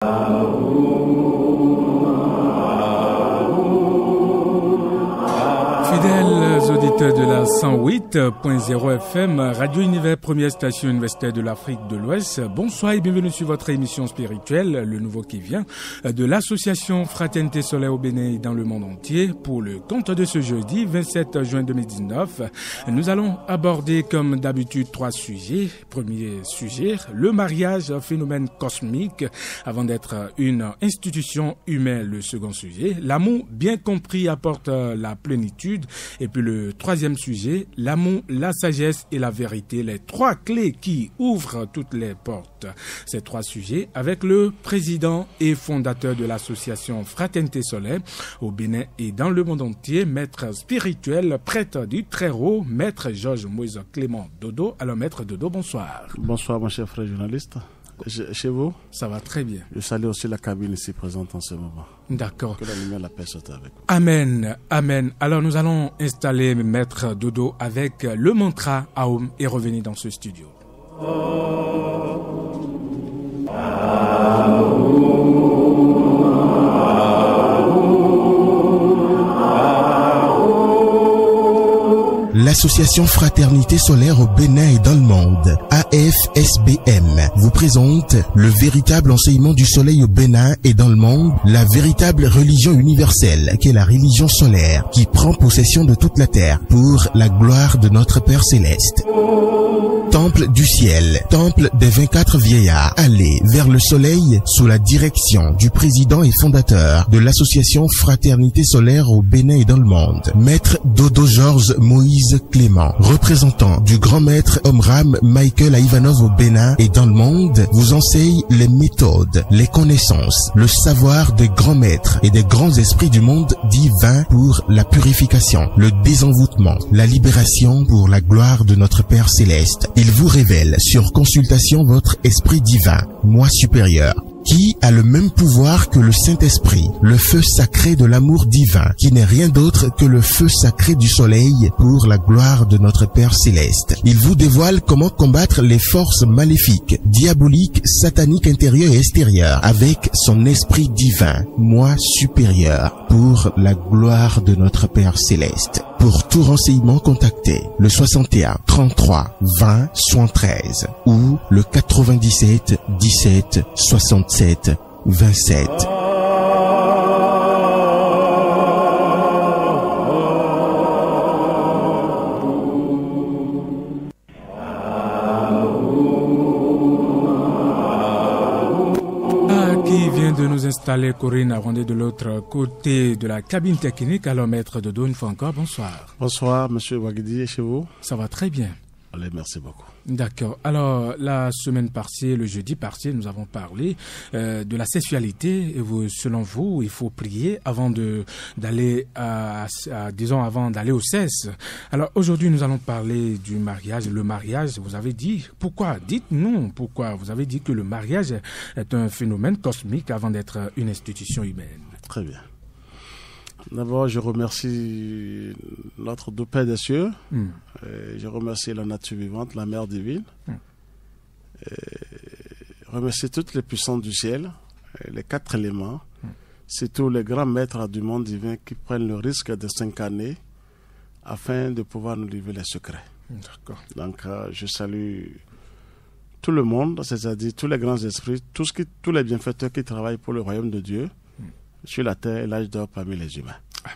Fidèles auditeurs de la 108.0 FM, Radio Univers, première station universitaire de l'Afrique de l'Ouest, bonsoir et bienvenue sur votre émission spirituelle, Le Nouveau qui vient, de l'association Fraternité Solaire au Bénin et dans le monde entier. Pour le compte de ce jeudi, 27 juin 2019, nous allons aborder comme d'habitude 3 sujets. Premier sujet, le mariage, phénomène cosmique, avant d'être une institution humaine. Le second sujet, l'amour bien compris apporte la plénitude. Et puis le troisième sujet, l'amour, la sagesse et la vérité, les 3 clés qui ouvrent toutes les portes. Ces 3 sujets avec le président et fondateur de l'association Fraternité Solaire au Bénin et dans le monde entier, maître spirituel, prêtre du Très-Haut, maître Georges Moïse Clément Dodo. Alors maître Dodo, bonsoir. Bonsoir mon cher frère journaliste. Chez vous? Ça va très bien. Je salue aussi la cabine ici présente en ce moment. D'accord. Que la lumière, la paix soit avec vous. Amen, amen. Alors nous allons installer maître Dodo avec le mantra Aum et revenir dans ce studio. L'association Fraternité Solaire au Bénin et dans le monde, AFSBM, vous présente le véritable enseignement du soleil au Bénin et dans le monde, la véritable religion universelle qui est la religion solaire qui prend possession de toute la terre pour la gloire de notre Père Céleste. Temple du ciel, temple des 24 vieillards, allez vers le soleil sous la direction du président et fondateur de l'association Fraternité Solaire au Bénin et dans le monde, maître Dodo Georges Moïse Clément, représentant du grand maître Omram Michael Ivanov au Bénin et dans le monde, vous enseigne les méthodes, les connaissances, le savoir des grands maîtres et des grands esprits du monde divin pour la purification, le désenvoûtement, la libération pour la gloire de notre Père Céleste. Il vous révèle sur consultation votre esprit divin, moi supérieur, qui a le même pouvoir que le Saint-Esprit, le feu sacré de l'amour divin, qui n'est rien d'autre que le feu sacré du soleil pour la gloire de notre Père Céleste. Il vous dévoile comment combattre les forces maléfiques, diaboliques, sataniques intérieures et extérieures, avec son esprit divin, moi supérieur, pour la gloire de notre Père Céleste. Pour tout renseignement, contactez le 61 33 20 73 ou le 97 17 67 27. De nous installer, Corinne a rendu de l'autre côté de la cabine technique. Alors maître Dodo, une fois encore, bonsoir. Bonsoir monsieur Wagidi, et chez vous? Ça va très bien. Allez, merci beaucoup. D'accord. Alors, la semaine passée, le jeudi passé, nous avons parlé de la sexualité. Et vous, selon vous, il faut prier avant d'aller avant d'aller au sexe. Alors, aujourd'hui, nous allons parler du mariage. Le mariage, vous avez dit, pourquoi? Dites-nous pourquoi. Vous avez dit que le mariage est un phénomène cosmique avant d'être une institution humaine. Très bien. D'abord, je remercie notre doux Père des cieux. Je remercie la nature vivante, la Mère divine. Je remercie toutes les puissances du ciel, les 4 éléments. C'est tous les grands maîtres du monde divin qui prennent le risque de s'incarner afin de pouvoir nous livrer les secrets. D'accord. Donc, je salue tout le monde, c'est-à-dire tous les grands esprits, tous les bienfaiteurs qui travaillent pour le royaume de Dieu sur la terre et l'âge d'or parmi les humains. Amen.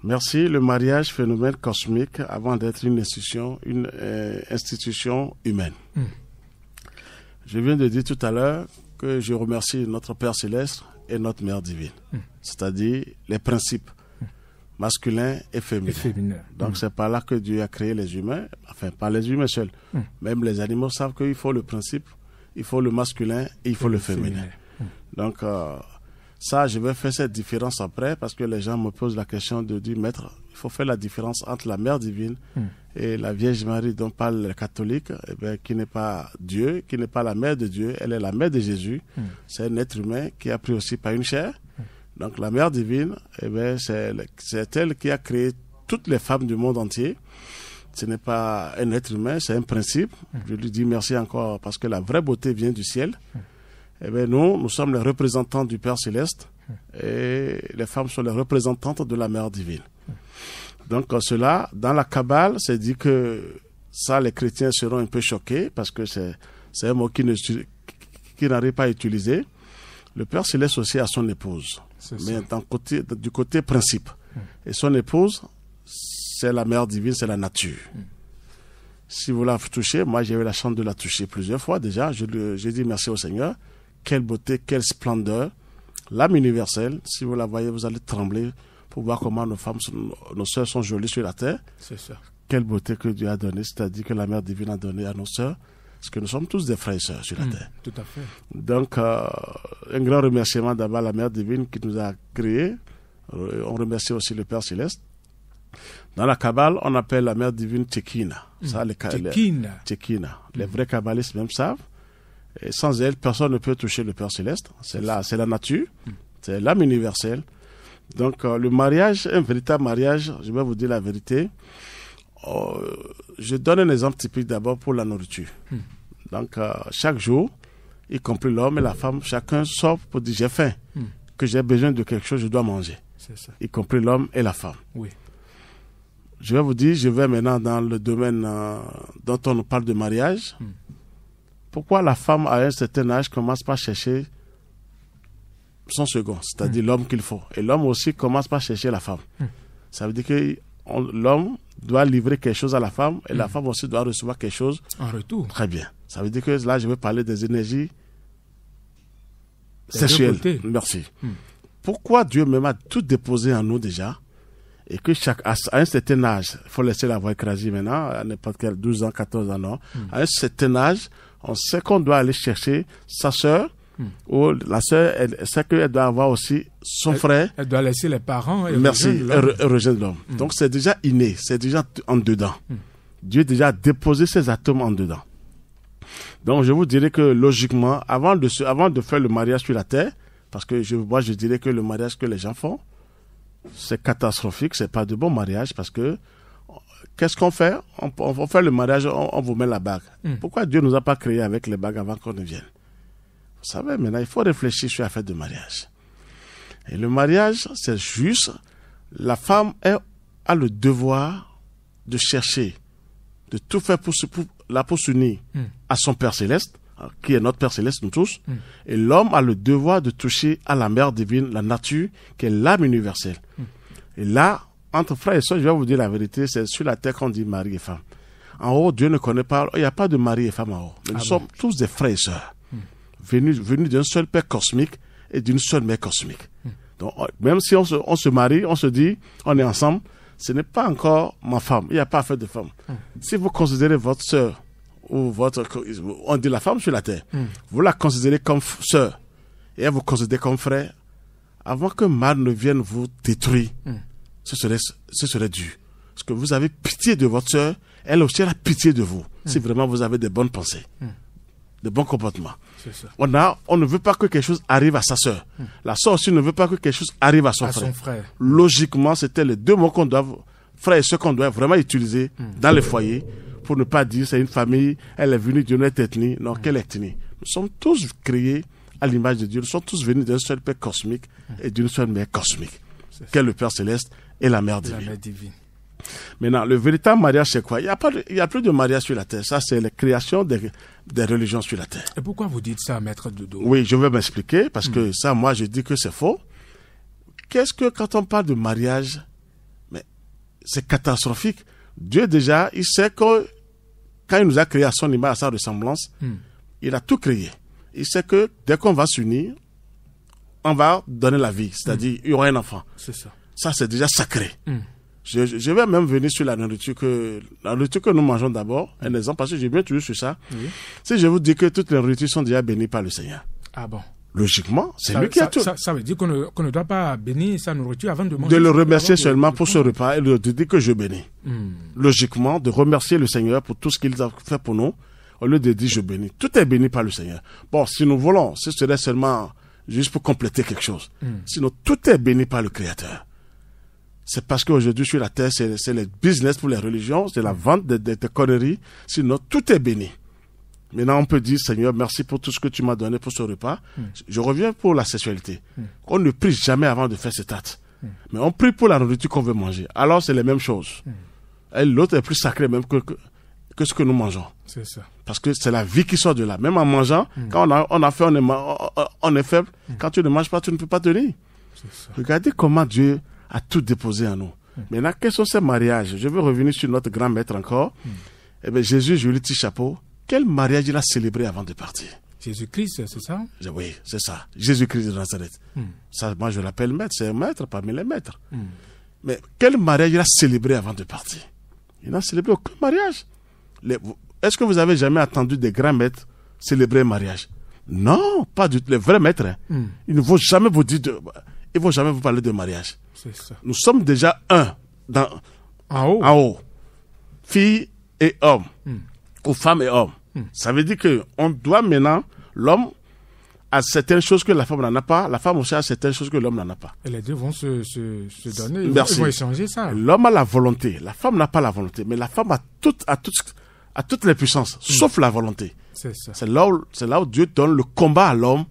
Merci. Le mariage, phénomène cosmique avant d'être une institution humaine. Je viens de dire tout à l'heure que je remercie notre Père Céleste et notre Mère divine, c'est-à-dire les principes masculins et féminins. Donc c'est par là que Dieu a créé les humains, enfin pas les humains seuls. Même les animaux savent qu'il faut le principe, il faut le masculin et il faut le féminin. Donc ça, je vais faire cette différence après parce que les gens me posent la question de dire, maître, il faut faire la différence entre la Mère divine et la Vierge Marie dont parlent les catholiques, qui n'est pas Dieu, qui n'est pas la mère de Dieu, elle est la mère de Jésus. C'est un être humain qui a pris aussi par une chair. Donc la Mère divine, c'est elle qui a créé toutes les femmes du monde entier. Ce n'est pas un être humain, c'est un principe. Je lui dis merci encore parce que la vraie beauté vient du ciel. Eh bien, nous sommes les représentants du Père Céleste et les femmes sont les représentantes de la Mère Divine. Donc, cela, dans la Kabbale, c'est dit que ça, les chrétiens seront un peu choqués parce que c'est un mot qui n'arrive pas à utiliser. Le Père Céleste aussi a son épouse, mais du côté principe. Et son épouse, c'est la Mère Divine, c'est la nature. Si vous la touchez, moi j'ai eu la chance de la toucher plusieurs fois déjà. J'ai dit merci au Seigneur. Quelle beauté, quelle splendeur. L'âme universelle, si vous la voyez, vous allez trembler pour voir comment nos sœurs sont jolies sur la terre. C'est ça. Quelle beauté que Dieu a donnée, c'est-à-dire que la Mère Divine a donné à nos sœurs. Parce que nous sommes tous des frères et sœurs sur la terre. Tout à fait. Donc, un grand remerciement d'abord à la Mère Divine qui nous a créés. On remercie aussi le Père Céleste. Dans la Kabbale, on appelle la Mère Divine Tchekina. Tchekina. Les vrais kabbalistes même savent. Et sans elle, personne ne peut toucher le Père Céleste. C'est la nature. C'est l'âme universelle. Donc, le mariage, un véritable mariage, je vais vous dire la vérité. Je donne un exemple typique d'abord pour la nourriture. Donc, chaque jour, y compris l'homme et la femme, chacun sort pour dire j'ai faim, que j'ai besoin de quelque chose, je dois manger. C'est ça. Y compris l'homme et la femme. Oui. Je vais vous dire, je vais maintenant dans le domaine dont on nous parle de mariage. Pourquoi la femme à un certain âge commence par chercher son second, c'est-à-dire l'homme qu'il faut. Et l'homme aussi commence par chercher la femme. Ça veut dire que l'homme doit livrer quelque chose à la femme et la femme aussi doit recevoir quelque chose en retour. Très bien. Ça veut dire que là, je vais parler des énergies sexuelles. Merci. Pourquoi Dieu même a tout déposé en nous déjà et que à un certain âge, il faut laisser la voix écrasée maintenant, à n'importe quel 12 ans, 14 ans, non. À un certain âge, on sait qu'on doit aller chercher sa sœur ou la sœur, elle sait qu'elle doit avoir aussi son frère. Elle doit laisser les parents et rejoindre l'homme. Donc c'est déjà inné, c'est déjà en dedans. Dieu déjà a déposé ses atomes en dedans. Donc je vous dirais que logiquement, avant de faire le mariage sur la terre, parce que moi je dirais que le mariage que les gens font, c'est catastrophique, c'est pas de bon mariage parce que qu'est-ce qu'on fait? On fait le mariage, on vous met la bague. Pourquoi Dieu nous a pas créés avec les bagues avant qu'on ne vienne? Vous savez, maintenant, il faut réfléchir sur la fête de mariage. Et le mariage, c'est juste, la femme a le devoir de chercher, de tout faire pour s'unir à son Père Céleste, qui est notre Père Céleste, nous tous. Et l'homme a le devoir de toucher à la Mère Divine, la nature, qui est l'âme universelle. Et là, entre frères et sœurs, je vais vous dire la vérité, c'est sur la terre qu'on dit mari et femme. En haut, Dieu ne connaît pas, il n'y a pas de mari et femme en haut. Mais nous sommes tous des frères et sœurs, venus d'un seul Père cosmique et d'une seule Mère cosmique. Donc, même si on se marie, on se dit, on est ensemble, ce n'est pas encore ma femme, il n'y a pas affaire de femme. Si vous considérez votre sœur, ou on dit la femme sur la terre, vous la considérez comme sœur, et elle vous considère comme frère, avant que mal ne vienne vous détruire, ce serait dû. Parce que vous avez pitié de votre sœur, elle aussi a pitié de vous, si vraiment vous avez des bonnes pensées, de bons comportements. On ne veut pas que quelque chose arrive à sa sœur. La sœur aussi ne veut pas que quelque chose arrive à son frère. Logiquement, c'était les deux mots frère et sœur qu'on doit vraiment utiliser dans les foyers pour ne pas dire c'est une famille, elle est venue d'une autre ethnie. Non, quelle ethnie? Nous sommes tous créés à l'image de Dieu. Nous sommes tous venus d'un seul Père cosmique et d'une seule Mère cosmique, qu'est le Père Céleste et la Mère Divine. Maintenant, le véritable mariage, c'est quoi? Il y a plus de mariage sur la terre. Ça, c'est la création des religions sur la terre. Et pourquoi vous dites ça, Maître Dodo? Oui, je vais m'expliquer, parce que ça, moi, je dis que c'est faux. Qu'est-ce que, quand on parle de mariage, mais c'est catastrophique. Dieu, déjà, il sait que, quand il nous a créé à son image, à sa ressemblance, il a tout créé. Il sait que, dès qu'on va s'unir, on va donner la vie. C'est-à-dire, il y aura un enfant. C'est ça. Ça, c'est déjà sacré. Je vais même venir sur la nourriture que nous mangeons d'abord. Un exemple, parce que j'ai bien toujours sur ça. Si je vous dis que toutes les nourritures sont déjà bénies par le Seigneur. Ah bon? Logiquement, c'est lui qui a tout. Ça veut dire qu'on ne doit pas bénir sa nourriture avant de manger. De le remercier seulement pour ce repas et de dire que je bénis. Logiquement, de remercier le Seigneur pour tout ce qu'il a fait pour nous, au lieu de dire je bénis. Tout est béni par le Seigneur. Bon, si nous voulons, ce serait seulement juste pour compléter quelque chose. Sinon, tout est béni par le Créateur. C'est parce qu'aujourd'hui, sur la terre, c'est le business pour les religions, c'est la vente des conneries. Sinon, tout est béni. Maintenant, on peut dire, Seigneur, merci pour tout ce que tu m'as donné pour ce repas. Je reviens pour la sexualité. On ne prie jamais avant de faire cet acte. Mais on prie pour la nourriture qu'on veut manger. Alors, c'est les mêmes choses. Et l'autre est plus sacré même que ce que nous mangeons. C'est ça. Parce que c'est la vie qui sort de là. Même en mangeant, quand on a faim, on est faible. Quand tu ne manges pas, tu ne peux pas tenir. Regardez comment Dieu a tout déposé en nous. Maintenant, quels sont ces mariages? Je veux revenir sur notre grand maître encore. Eh bien, Jésus, je lui tire chapeau. Quel mariage il a célébré avant de partir? Jésus-Christ, c'est ça? Oui, c'est ça. Jésus-Christ de Nazareth. Ça, moi, je l'appelle maître. C'est un maître parmi les maîtres. Mais quel mariage il a célébré avant de partir? Il n'a célébré aucun mariage. Est-ce que vous avez jamais entendu des grands maîtres célébrer un mariage? Non, pas du tout. Les vrais maîtres, ils ne vont jamais vous dire ils vont jamais vous parler de mariage. C'est ça. Nous sommes déjà un en haut. Fille et homme. Ou femme et homme. Ça veut dire que on doit maintenant, l'homme a certaines choses que la femme n'en a pas, la femme aussi a certaines choses que l'homme n'en a pas. Et les deux vont se donner, ils Merci. vont échanger ça. L'homme a la volonté, la femme n'a pas la volonté, mais la femme a toutes les puissances, sauf la volonté. C'est ça. C'est là où Dieu donne le combat à l'homme.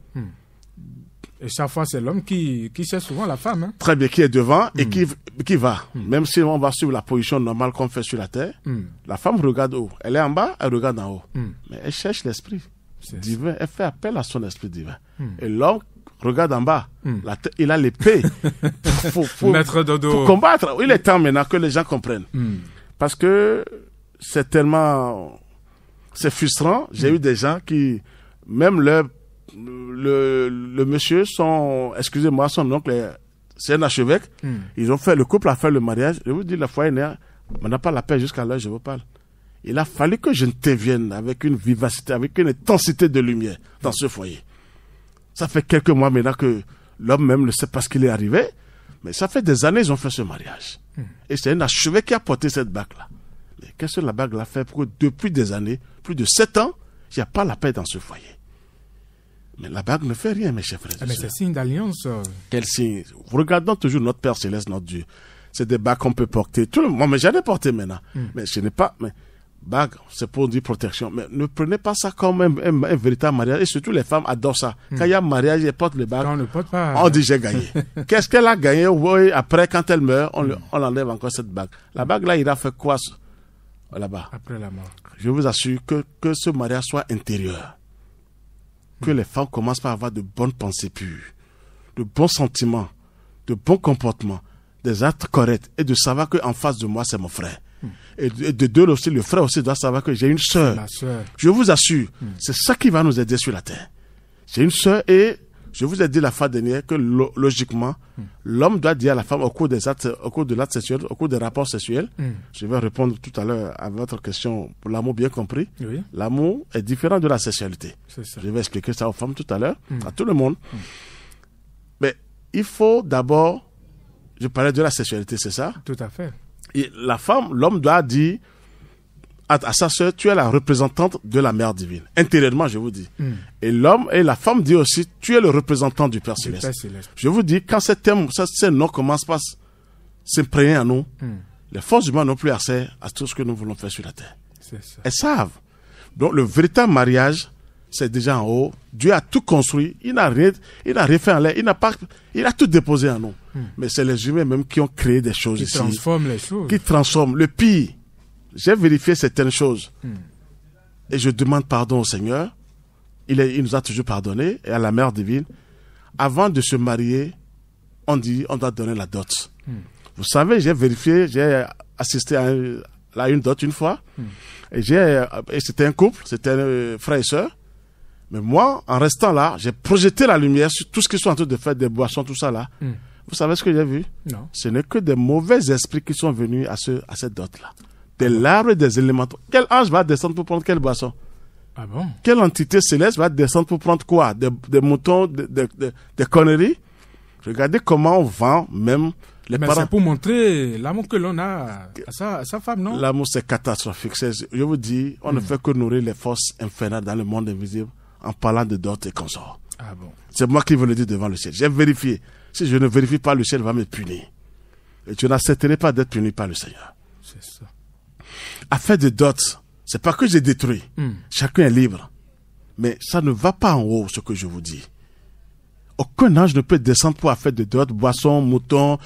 Et chaque fois, c'est l'homme qui cherche souvent la femme. Hein? Très bien, qui est devant et qui va. Même si on va suivre la position normale qu'on fait sur la terre, la femme regarde haut. Elle est en bas, elle regarde en haut. Mais elle cherche l'esprit divin. Elle fait appel à son esprit divin. Et l'homme regarde en bas. Il a l'épée pour combattre. Il est temps maintenant que les gens comprennent. Parce que c'est tellement... C'est frustrant. J'ai eu des gens qui... Même le monsieur, son oncle, c'est un archevêque. Ils ont fait, le couple a fait le mariage. Je vous dis, la foi est née, on n'a pas la paix jusqu'à l'heure, je vous parle. Il a fallu que j'intervienne avec une vivacité, avec une intensité de lumière dans ce foyer. Ça fait quelques mois maintenant que l'homme même ne sait pas ce qu'il est arrivé, mais ça fait des années qu'ils ont fait ce mariage. Et c'est un archevêque qui a porté cette bague-là. Mais qu'est-ce que la bague-là fait? Pour que depuis des années, plus de 7 ans, il n'y a pas la paix dans ce foyer. Mais la bague ne fait rien, mes chers frères. Mais c'est signe d'alliance. Quel signe? Regardons toujours notre Père Céleste, notre Dieu. C'est des bagues qu'on peut porter. Tout le monde, mais j'en ai porté maintenant. Mais je n'ai pas... Mais bague, c'est pour dire protection. Mais ne prenez pas ça comme un véritable mariage. Et surtout, les femmes adorent ça. Quand il y a un mariage, elles portent les bagues. Quand on ne porte pas... On dit j'ai gagné. Qu'est-ce qu'elle a gagné? Oui, après, quand elle meurt, on enlève encore cette bague. La bague là, il a fait quoi là-bas? Après la mort. Je vous assure que ce mariage soit intérieur. Que les femmes commencent par avoir de bonnes pensées pures, de bons sentiments, de bons comportements, des actes corrects, et de savoir qu'en face de moi, c'est mon frère. Et de deux aussi, le frère aussi doit savoir que j'ai une sœur. Je vous assure, c'est ça qui va nous aider sur la terre. J'ai une sœur et je vous ai dit la fois dernière que logiquement, l'homme doit dire à la femme au cours des actes, au cours de l'acte sexuel, au cours des rapports sexuels. Je vais répondre tout à l'heure à votre question pour l'amour bien compris. Oui. L'amour est différent de la sexualité. Ça. Je vais expliquer ça aux femmes tout à l'heure, à tout le monde. Mais il faut d'abord, je parlais de la sexualité, c'est ça? Tout à fait. Et la femme, l'homme doit dire à sa sœur, tu es la représentante de la Mère divine. Intérieurement, je vous dis. Et l'homme et la femme dit aussi, tu es le représentant du Père Céleste. Je vous dis, quand ces noms commencent par s'imprégner en nous, les forces humaines n'ont plus accès à tout ce que nous voulons faire sur la terre. C'est ça. Elles savent. Donc, le véritable mariage, c'est déjà en haut. Dieu a tout construit. Il n'a rien fait en l'air. Il a tout déposé en nous. Mais c'est les humains même qui ont créé des choses ici. Qui transforment les choses. Qui transforment. Le pire, j'ai vérifié certaines choses. Et je demande pardon au Seigneur. Il nous a toujours pardonné. Et à la Mère divine. Avant de se marier, on dit, on doit donner la dot. Vous savez, j'ai vérifié, j'ai assisté à une dot une fois. Et c'était un couple, c'était un frère et sœur. Mais moi, en restant là, j'ai projeté la lumière sur tout ce qu'ils sont en train de faire, des boissons, tout ça là. Vous savez ce que j'ai vu? Non. Ce n'est que des mauvais esprits qui sont venus à cette dot-là. Des larves et des élémentaux. Quel ange va descendre pour prendre quelle boisson? Ah bon? Quelle entité céleste va descendre pour prendre quoi? Des moutons, des conneries? Regardez comment on vend même les parents. Mais c'est pour montrer l'amour que l'on a à sa femme, non? L'amour, c'est catastrophique. Je vous dis, on ne fait que nourrir les forces infernales dans le monde invisible en parlant de dot et consorts. Ah bon? C'est moi qui vous le dis devant le ciel. J'ai vérifié. Si je ne vérifie pas, le ciel va me punir. Et tu n'accepterais pas d'être puni par le Seigneur. C'est ça. Affaire de dot, c'est pas que j'ai détruit. Chacun est libre. Mais ça ne va pas en haut, ce que je vous dis. Aucun ange ne peut descendre pour faire de d'autres boissons, moutons.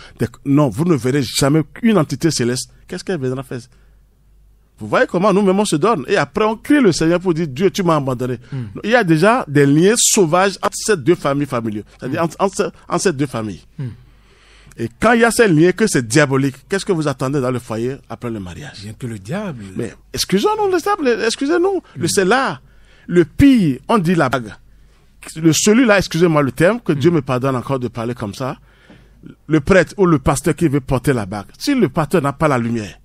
Non, vous ne verrez jamais une entité céleste. Qu'est-ce qu'elle viendra faire? Vous voyez comment nous-mêmes on se donne. Et après, on crie le Seigneur pour dire, Dieu, tu m'as abandonné. Il y a déjà des liens sauvages entre ces deux familles familiales. C'est-à-dire entre ces deux familles. Et quand il y a ces liens que c'est diabolique, qu'est-ce que vous attendez dans le foyer après le mariage? Bien que le diable. Mais excusez-nous, excusez-nous. C'est là. Le pire, on dit la bague. Celui-là, excusez-moi le terme, que Dieu me pardonne encore de parler comme ça. Le prêtre ou le pasteur qui veut porter la bague. Si le pasteur n'a pas la lumière,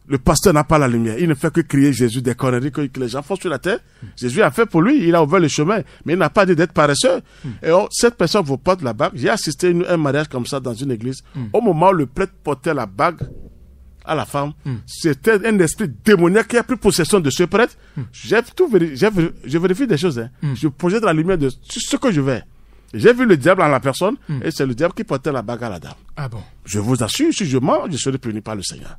le pasteur n'a pas la lumière, il ne fait que crier Jésus des conneries que les gens font sur la terre. Jésus a fait pour lui, il a ouvert le chemin, mais il n'a pas dit d'être paresseux. Et cette personne vous porte la bague. J'ai assisté à un mariage comme ça dans une église. Au moment où le prêtre portait la bague à la femme, c'était un esprit démoniaque qui a pris possession de ce prêtre. Je vérifie des choses. Je projette la lumière de ce que je vais. J'ai vu le diable en la personne, et c'est le diable qui portait la bague à la dame. Ah bon? Je vous assure, si je mens, je serai puni par le Seigneur.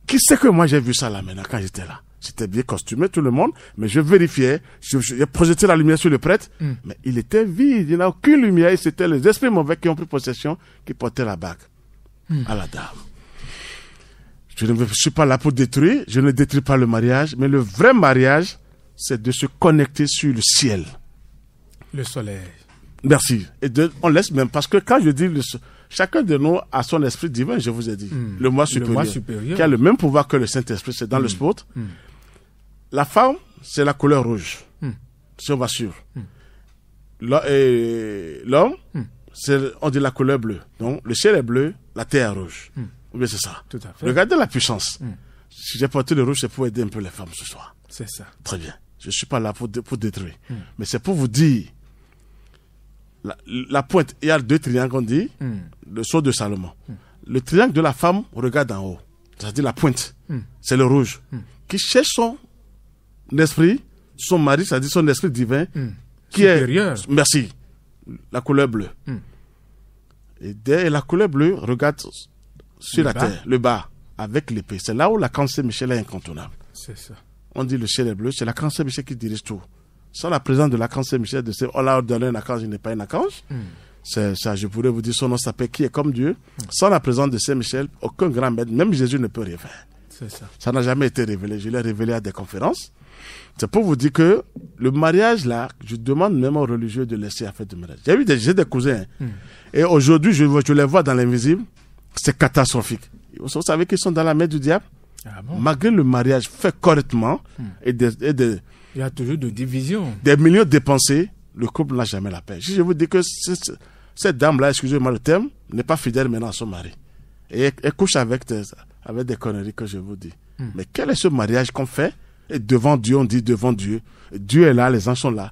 Qui sait que moi j'ai vu ça là maintenant quand j'étais là? J'étais bien costumé, tout le monde, mais je vérifiais, j'ai projeté la lumière sur le prêtre, mais il était vide, il n'a aucune lumière, et c'était les esprits mauvais qui ont pris possession, qui portaient la bague à la dame. Je ne suis pas là pour détruire, je ne détruis pas le mariage, mais le vrai mariage, c'est de se connecter sur le ciel. Le soleil. Merci. Et on laisse même, parce que quand je dis chacun de nous a son esprit divin, je vous ai dit. Le moi supérieur. Qui a le même pouvoir que le Saint-Esprit, c'est dans le sport. La femme, c'est la couleur rouge. Si on va sûr. L'homme, on dit la couleur bleue. Donc, le ciel est bleu, la terre est rouge. Ou bien c'est ça. Tout à fait. Regardez la puissance. Si j'ai porté le rouge, c'est pour aider un peu les femmes ce soir. C'est ça. Très bien. Je ne suis pas là pour détruire. Mais c'est pour vous dire, la pointe, il y a deux triangles, on dit, le sceau de Salomon. Le triangle de la femme regarde en haut. C'est-à-dire la pointe. C'est le rouge. Qui cherche son esprit, son mari, c'est-à-dire son esprit divin, qui supérieur. Merci. La couleur bleue. Et la couleur bleue regarde sur la terre, le bas, avec l'épée. C'est là où la cancer Michel est incontournable. C'est ça. On dit le ciel est bleu, c'est la cancer Michel qui dirige tout. Sans la présence de la cancer Michel, de ce on l'a ordonné un archange, il n'est pas un archange. C'est ça, je pourrais vous dire, son nom s'appelle qui est comme Dieu. Sans la présence de Saint Michel, aucun grand maître, même Jésus ne peut rien faire. C'est ça. Ça n'a jamais été révélé. Je l'ai révélé à des conférences. C'est pour vous dire que le mariage là, je demande même aux religieux de laisser faire du mariage. J'ai des cousins. Et aujourd'hui, je les vois dans l'invisible. C'est catastrophique. Vous savez qu'ils sont dans la main du diable. Ah bon? Malgré le mariage fait correctement il y a toujours de divisions. Des millions dépensés, le couple n'a jamais la paix. Si je vous dis que cette dame-là, excusez-moi le terme, n'est pas fidèle maintenant à son mari. Et elle couche avec des conneries que je vous dis. Mais quel est ce mariage qu'on fait? Et devant Dieu, on dit devant Dieu. Dieu est là, les anges sont là.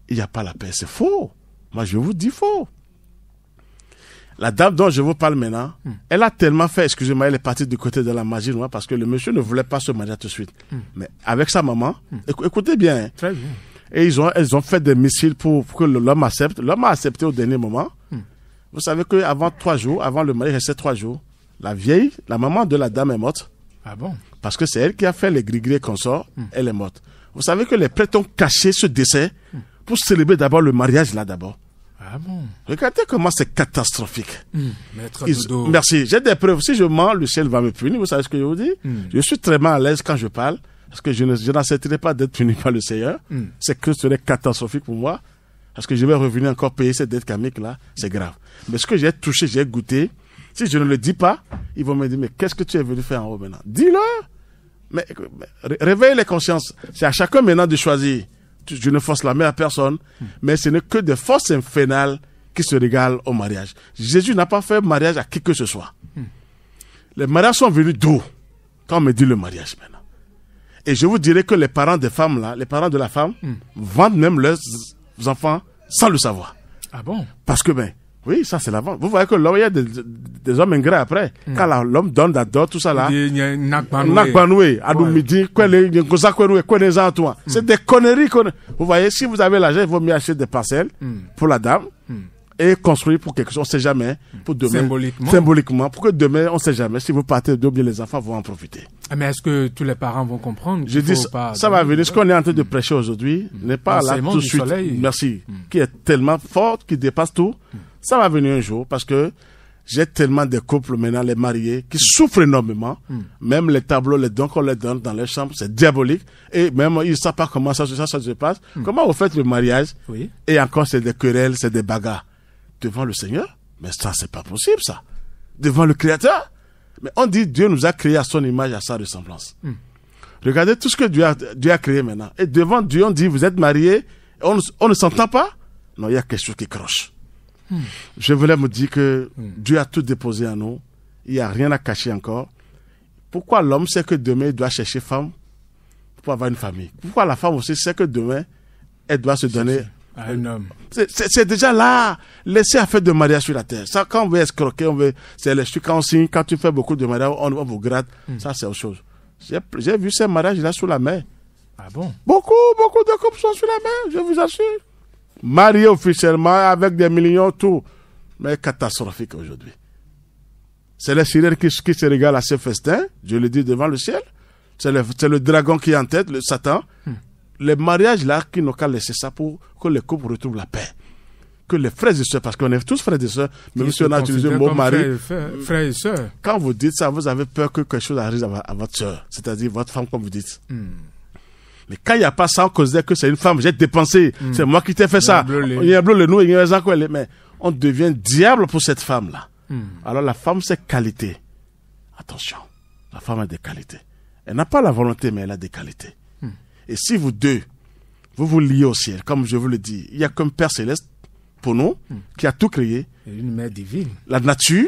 Il n'y a pas la paix. C'est faux. Moi, je vous dis faux. La dame dont je vous parle maintenant, elle a tellement fait, excusez-moi, elle est partie du côté de la magie noire parce que le monsieur ne voulait pas se marier tout de suite. Mais avec sa maman, écoutez bien. Très bien. Et elles ont fait des missiles pour que l'homme accepte. L'homme a accepté au dernier moment. Vous savez qu'avant 3 jours, avant le mariage, restait 3 jours, la maman de la dame est morte. Ah bon? Parce que c'est elle qui a fait les gris-gris consorts, elle est morte. Vous savez que les prêtres ont caché ce décès pour célébrer d'abord le mariage là d'abord. Ah bon? Regardez comment c'est catastrophique. Maître Dodo. Merci. J'ai des preuves. Si je mens, le ciel va me punir. Vous savez ce que je vous dis? Je suis très mal à l'aise quand je parle. Parce que je n'accepterai pas d'être puni par le Seigneur. C'est que ce serait catastrophique pour moi. Parce que je vais revenir encore payer cette dette karmique là. C'est grave. Mais ce que j'ai touché, j'ai goûté. Si je ne le dis pas, ils vont me dire, mais qu'est-ce que tu es venu faire en haut maintenant? Dis-le. Mais réveille les consciences. C'est à chacun maintenant de choisir. Je ne force la main à personne, mais ce n'est que des forces infernales qui se régalent au mariage. Jésus n'a pas fait mariage à qui que ce soit. Les mariages sont venus d'où? Quand on me dit le mariage maintenant. Et je vous dirais que les parents des femmes là, les parents de la femme, vendent même leurs enfants sans le savoir. Ah bon? Parce que oui, ça c'est la vente. Vous voyez que l'homme, il y a des hommes ingrats après. Quand l'homme donne d'adore, tout ça là. C'est des conneries. Vous voyez, si vous avez l'argent, il vaut mieux acheter des parcelles pour la dame et construire pour quelque chose. On ne sait jamais. Pour demain. Symboliquement. Pour que demain, on ne sait jamais. Si vous partez d'où bien les enfants vont en profiter. Mais est-ce que tous les parents vont comprendre? Je dis, ça va venir. Ce qu'on est en train de prêcher aujourd'hui n'est pas là tout de suite. Merci. Qui est tellement forte, qui dépasse tout. Ça va venir un jour parce que j'ai tellement de couples maintenant, les mariés, qui souffrent énormément. Même les tableaux, les dons qu'on leur donne dans les chambres, c'est diabolique. Et même, ils ne savent pas comment ça se passe. Comment vous faites le mariage? Oui. Et encore, c'est des querelles, c'est des bagarres. Devant le Seigneur? Mais ça, c'est pas possible, ça. Devant le Créateur? Mais on dit Dieu nous a créé à son image, à sa ressemblance. Regardez tout ce que Dieu a créé maintenant. Et devant Dieu, on dit, vous êtes mariés, on ne s'entend pas? Non, il y a quelque chose qui croche. Je voulais me dire que Dieu a tout déposé en nous. Il n'y a rien à cacher encore. Pourquoi l'homme sait que demain, il doit chercher femme pour avoir une famille? Pourquoi la femme aussi sait que demain, elle doit se donner à un homme? C'est déjà là. Laissez à faire de mariage sur la terre. Ça, quand on veut escroquer, c'est les trucs quand on signe, quand tu fais beaucoup de mariage, on vous gratte. Ça, c'est autre chose. J'ai vu ces mariages-là sous la mer. Ah bon? Beaucoup de couples sont sur la mer, je vous assure. Mariés officiellement avec des millions, tout. Mais catastrophique aujourd'hui. C'est les sirènes qui se régalent à ce festin, je le dis devant le ciel. C'est le dragon qui est en tête, le Satan. Les mariages là, qui n'ont qu'à laisser ça pour que les couples retrouvent la paix. Que les frères et sœurs, parce qu'on est tous frères et sœurs, même si on a utilisé le mot mari. Frères et sœurs. Quand vous dites ça, vous avez peur que quelque chose arrive à votre sœur, c'est-à-dire votre femme, comme vous dites. Mais quand il n'y a pas ça, on considère que c'est une femme, j'ai dépensé, c'est moi qui t'ai fait ça. Il y a bleu le nous, il y a un quoi, mais on devient diable pour cette femme-là. Alors la femme, c'est qualité. Attention, la femme a des qualités. Elle n'a pas la volonté, mais elle a des qualités. Et si vous deux, vous vous liez au ciel, comme je vous le dis, il y a qu'un Père Céleste pour nous, qui a tout créé. Et une mère divine. La nature,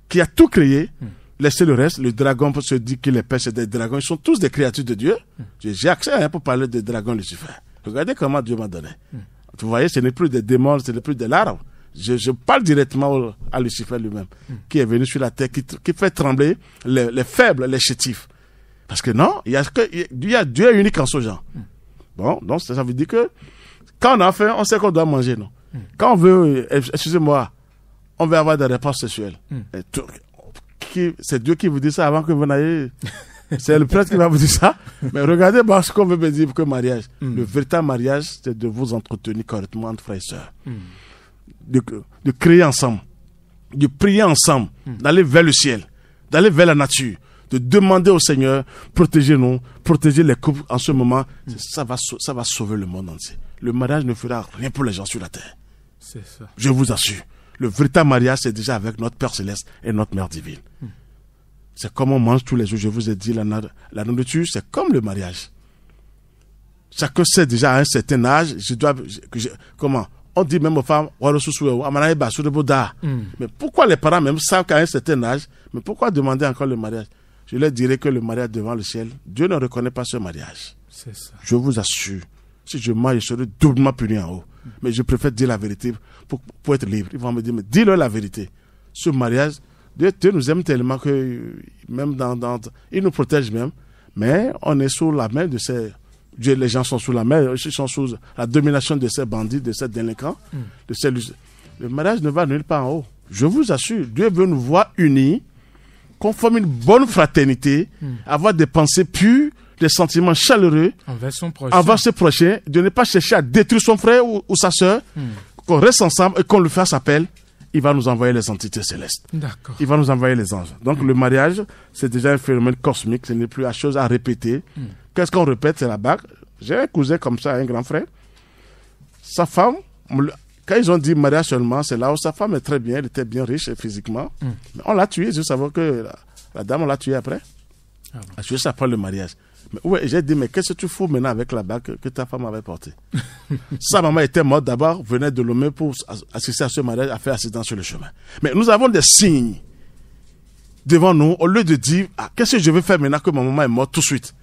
qui a tout créé. Laissez le reste. Le dragon peut se dire qu'il est père, c'est des dragons. Ils sont tous des créatures de Dieu. J'ai accès pour parler des dragons Lucifer. Regardez comment Dieu m'a donné. Vous voyez, ce n'est plus des démons, ce n'est plus des larves. Je parle directement à Lucifer lui-même, qui est venu sur la terre, qui fait trembler les faibles, les chétifs. Parce que non, Dieu est unique en ce genre. Bon, donc ça veut dire que quand on a faim, on sait qu'on doit manger, non? Quand on veut, excusez-moi, on veut avoir des réponses sexuelles. C'est Dieu qui vous dit ça avant que vous n'ayez. C'est le prêtre qui va vous dire ça. Mais regardez ce qu'on veut me dire que mariage. Le véritable mariage, c'est de vous entretenir correctement entre frères et sœurs. De créer ensemble. De prier ensemble. D'aller vers le ciel. D'aller vers la nature. De demander au Seigneur, protégez-nous, protégez les couples en ce moment. Ça va sauver le monde entier. Le mariage ne fera rien pour les gens sur la terre. C'est ça. Je vous assure. Le véritable mariage, c'est déjà avec notre Père Céleste et notre Mère Divine. C'est comme on mange tous les jours. Je vous ai dit, la nourriture, c'est comme le mariage. Chacun sait déjà à un certain âge, comment? On dit même aux femmes, mais pourquoi les parents même savent qu'à un certain âge, mais pourquoi demander encore le mariage? Je leur dirai que le mariage devant le ciel, Dieu ne reconnaît pas ce mariage. C'est ça. Je vous assure. Si je mens, je serai doublement puni en haut. Mais je préfère dire la vérité pour être libre. Ils vont me dire, mais dis-leur la vérité. Ce mariage, Dieu nous aime tellement que même il nous protège même. Mais on est sous la main de ces... les gens sont sous la main, ils sont sous la domination de ces bandits, de ces délinquants. Le mariage ne va nulle part en haut. Je vous assure, Dieu veut nous voir unis, qu'on forme une bonne fraternité, avoir des pensées pures, des sentiments chaleureux envers ses prochains, de ne pas chercher à détruire son frère ou sa soeur, qu'on reste ensemble et qu'on lui fasse appel. Il va nous envoyer les entités célestes. D'accord. Il va nous envoyer les anges. Donc le mariage, c'est déjà un phénomène cosmique, ce n'est plus la chose à répéter. Qu'est-ce qu'on répète? C'est la bague. J'ai un cousin comme ça, un grand frère. Sa femme, quand ils ont dit mariage seulement, c'est là où sa femme est très bien, elle était bien riche physiquement. Mais on l'a tuée, je savais que la dame, on l'a tuée après. Ah bon. Juste après le mariage. Mais ouais, j'ai dit, mais qu'est-ce que tu fous maintenant avec la bague que ta femme avait portée? Sa maman était morte d'abord, venait de Lomé pour assister à ce mariage, a fait accident sur le chemin. Mais nous avons des signes devant nous, au lieu de dire, qu'est-ce que je vais faire maintenant que ma maman est morte tout de suite?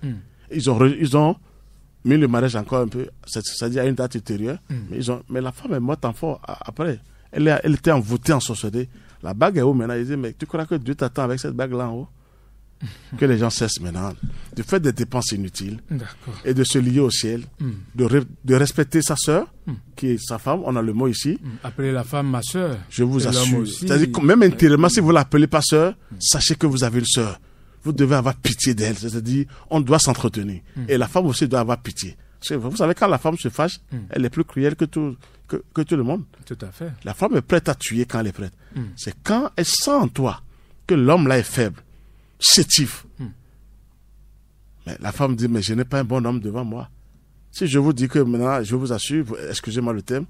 Ils ont mis le mariage encore un peu, c'est-à-dire à une date ultérieure. Mais la femme est morte enfant après. Elle était envoûtée en sorcellerie. La bague est où maintenant? Ils disent, mais tu crois que Dieu t'attend avec cette bague-là en haut? Que les gens cessent maintenant de faire des dépenses inutiles et de se lier au ciel, de respecter sa sœur, qui est sa femme, on a le mot ici. Appelez la femme ma sœur. Je vous assure. C'est-à-dire que même intérieurement, si vous ne l'appelez pas sœur, sachez que vous avez une sœur. vous devez avoir pitié d'elle. C'est-à-dire, on doit s'entretenir. Et la femme aussi doit avoir pitié. Parce que vous savez, quand la femme se fâche, elle est plus cruelle que tout le monde. Tout à fait. La femme est prête à tuer quand elle est prête. C'est quand elle sent en toi que l'homme là est faible, chétif. Mais la femme dit, mais je n'ai pas un bon homme devant moi. Si je vous dis que maintenant, je vous assure, excusez-moi le thème,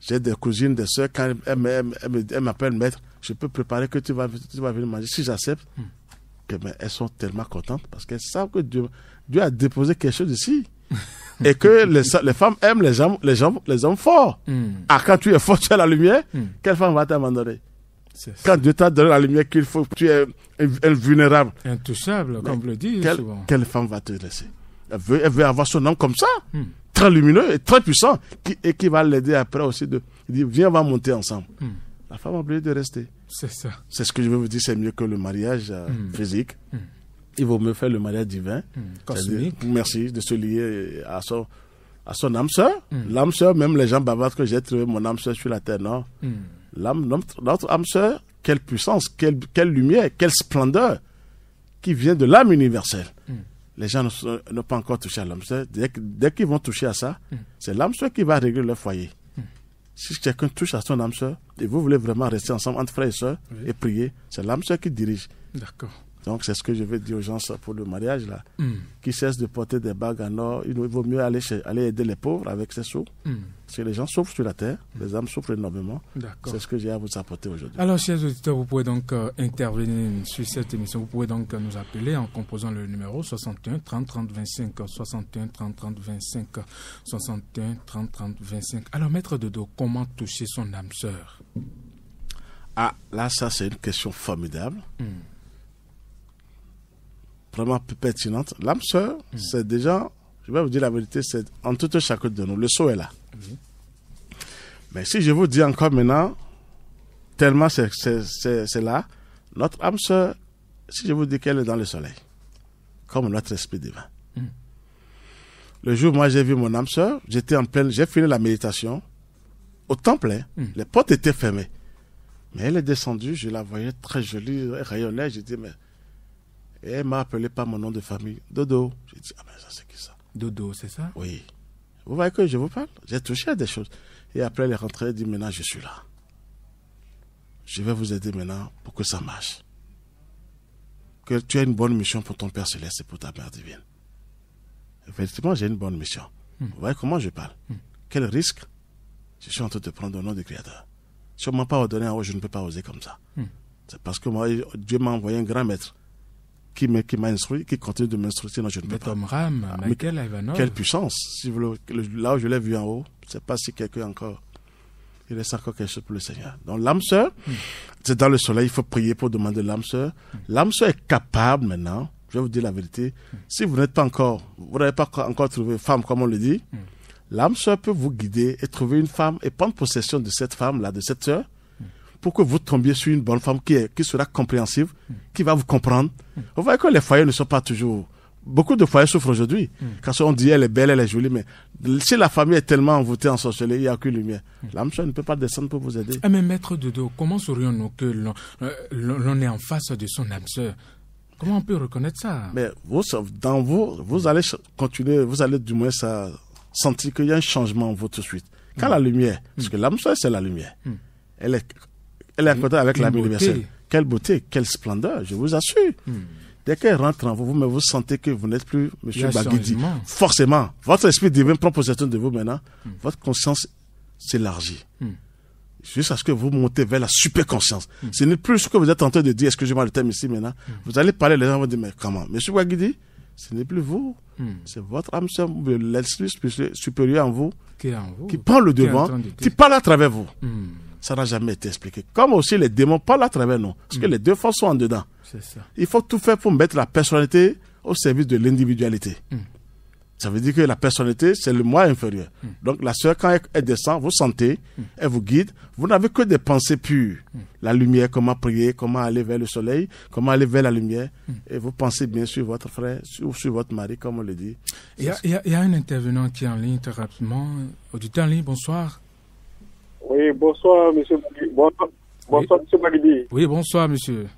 j'ai des cousines, des soeurs, quand elles m'appellent maître, je peux préparer que tu vas venir manger. Si j'accepte, mais elles sont tellement contentes parce qu'elles savent que Dieu a déposé quelque chose ici. Et que les femmes aiment les hommes forts. Ah, quand tu es fort, tu as la lumière, quelle femme va t'abandonner? Quand Dieu t'a donné la lumière qu'il faut, tu es invulnérable. Intouchable, comme vous le dites souvent. Quelle femme va te laisser? Elle veut avoir son homme comme ça, très lumineux et très puissant, qui va l'aider après aussi. Il dit, viens, on va monter ensemble. La femme a oublié de rester. C'est ça. C'est ce que je veux vous dire, c'est mieux que le mariage physique. Il vaut mieux faire le mariage divin. Cosmique. Merci de se lier à son âme sœur. L'âme sœur, même les gens bavardent que j'ai trouvé mon âme sœur sur la terre, non. Notre âme sœur, quelle puissance, quelle lumière, quelle splendeur qui vient de l'âme universelle. Les gens n'ont pas encore touché à l'âme sœur. Dès qu'ils vont toucher à ça, c'est l'âme sœur qui va régler leur foyer. Si quelqu'un touche à son âme sœur et vous voulez vraiment rester ensemble entre frères et sœurs et prier, c'est l'âme sœur qui dirige. D'accord. Donc c'est ce que je vais dire aux gens pour le mariage là, qui cessent de porter des bagues en or. Il vaut mieux aller aider les pauvres avec ses sous. Parce que les gens souffrent sur la terre, les âmes souffrent énormément. C'est ce que j'ai à vous apporter aujourd'hui. Alors, chers auditeurs, vous pouvez donc intervenir sur cette émission. Vous pouvez donc nous appeler en composant le numéro 61 30 30 25 61 30 30 25 61 30 30 25. Alors, maître Dodo, comment toucher son âme sœur? Ah, là, ça c'est une question formidable. Vraiment plus pertinente. L'âme sœur, c'est déjà, je vais vous dire la vérité, c'est en tout chacun de nous. Le sceau est là. Mais si je vous dis encore maintenant, tellement c'est là, notre âme sœur, si je vous dis qu'elle est dans le soleil, comme notre esprit divin. Le jour où moi j'ai vu mon âme sœur, j'ai fini la méditation au temple, les portes étaient fermées. Mais elle est descendue, je la voyais très jolie, elle rayonnait, j'ai dit, mais... Et elle m'a appelé par mon nom de famille, Dodo. J'ai dit, ah ben ça c'est qui ça? Dodo, c'est ça? Oui. Vous voyez que je vous parle? J'ai touché à des choses. Et après elle est rentrée, elle dit, maintenant je suis là. Je vais vous aider maintenant pour que ça marche. Que tu as une bonne mission pour ton Père Céleste et pour ta Mère Divine. Effectivement, j'ai une bonne mission. Vous voyez comment je parle? Quel risque je suis en train de prendre au nom du Créateur. Si on ne m'a pas ordonné en haut, je ne peux pas oser comme ça. C'est parce que moi, Dieu m'a envoyé un grand maître qui m'a instruit, qui continue de m'instruire, sinon je ne peux pas. Michael Ivanov. Quelle puissance. Si vous là où je l'ai vu en haut, je ne sais pas si quelqu'un encore, il reste encore quelque chose pour le Seigneur. Donc l'âme sœur, c'est dans le soleil, il faut prier pour demander l'âme sœur. L'âme sœur est capable maintenant, je vais vous dire la vérité, si vous n'avez pas encore trouvé femme comme on le dit, l'âme sœur peut vous guider et trouver une femme et prendre possession de cette femme-là, de cette sœur, pour que vous tombiez sur une bonne femme qui sera compréhensive, qui va vous comprendre. Vous voyez que les foyers ne sont pas toujours... Beaucoup de foyers souffrent aujourd'hui. Quand on dit elle est belle, elle est jolie, mais si la famille est tellement envoûtée en sorcellerie, il n'y a aucune lumière. L'âme sœur ne peut pas descendre pour vous aider. Mais maître Dodo, comment saurions-nous que l'on est en face de son âme sœur? Comment on peut reconnaître ça? Mais vous allez continuer, vous allez du moins sentir qu'il y a un changement en vous tout de suite. Quand la lumière, parce que l'âme sœur c'est la lumière, elle est à côté avec l'âme universelle. Quelle beauté, quelle splendeur, je vous assure. Dès qu'elle rentre en vous, mais vous sentez que vous n'êtes plus M. Baguidi. Forcément, votre esprit divin prend possession de vous maintenant. Votre conscience s'élargit. Jusqu'à ce que vous montez vers la super conscience. Ce n'est plus ce que vous êtes en train de dire, excusez-moi le terme ici maintenant. Vous allez parler, les gens vont dire, mais comment? M. Baguidi, ce n'est plus vous. C'est votre âme sœur, l'esprit supérieur en vous, qui prend le devant, qui parle à travers vous. Ça n'a jamais été expliqué. Comme aussi les démons parlent à travers nous. Parce que les deux forces sont en dedans. C'est ça. Il faut tout faire pour mettre la personnalité au service de l'individualité. Ça veut dire que la personnalité, c'est le moi inférieur. Donc la sœur, quand elle descend, vous sentez, elle vous guide. Vous n'avez que des pensées pures. La lumière, comment prier, comment aller vers le soleil, comment aller vers la lumière. Et vous pensez bien sur votre frère, sur votre mari, comme on le dit. Il y a un intervenant qui est en ligne très rapidement. Auditeur en ligne, bonsoir. Oui, bonsoir, monsieur Bagidi. Bonsoir, monsieur Bagidi. Oui, bonsoir, monsieur.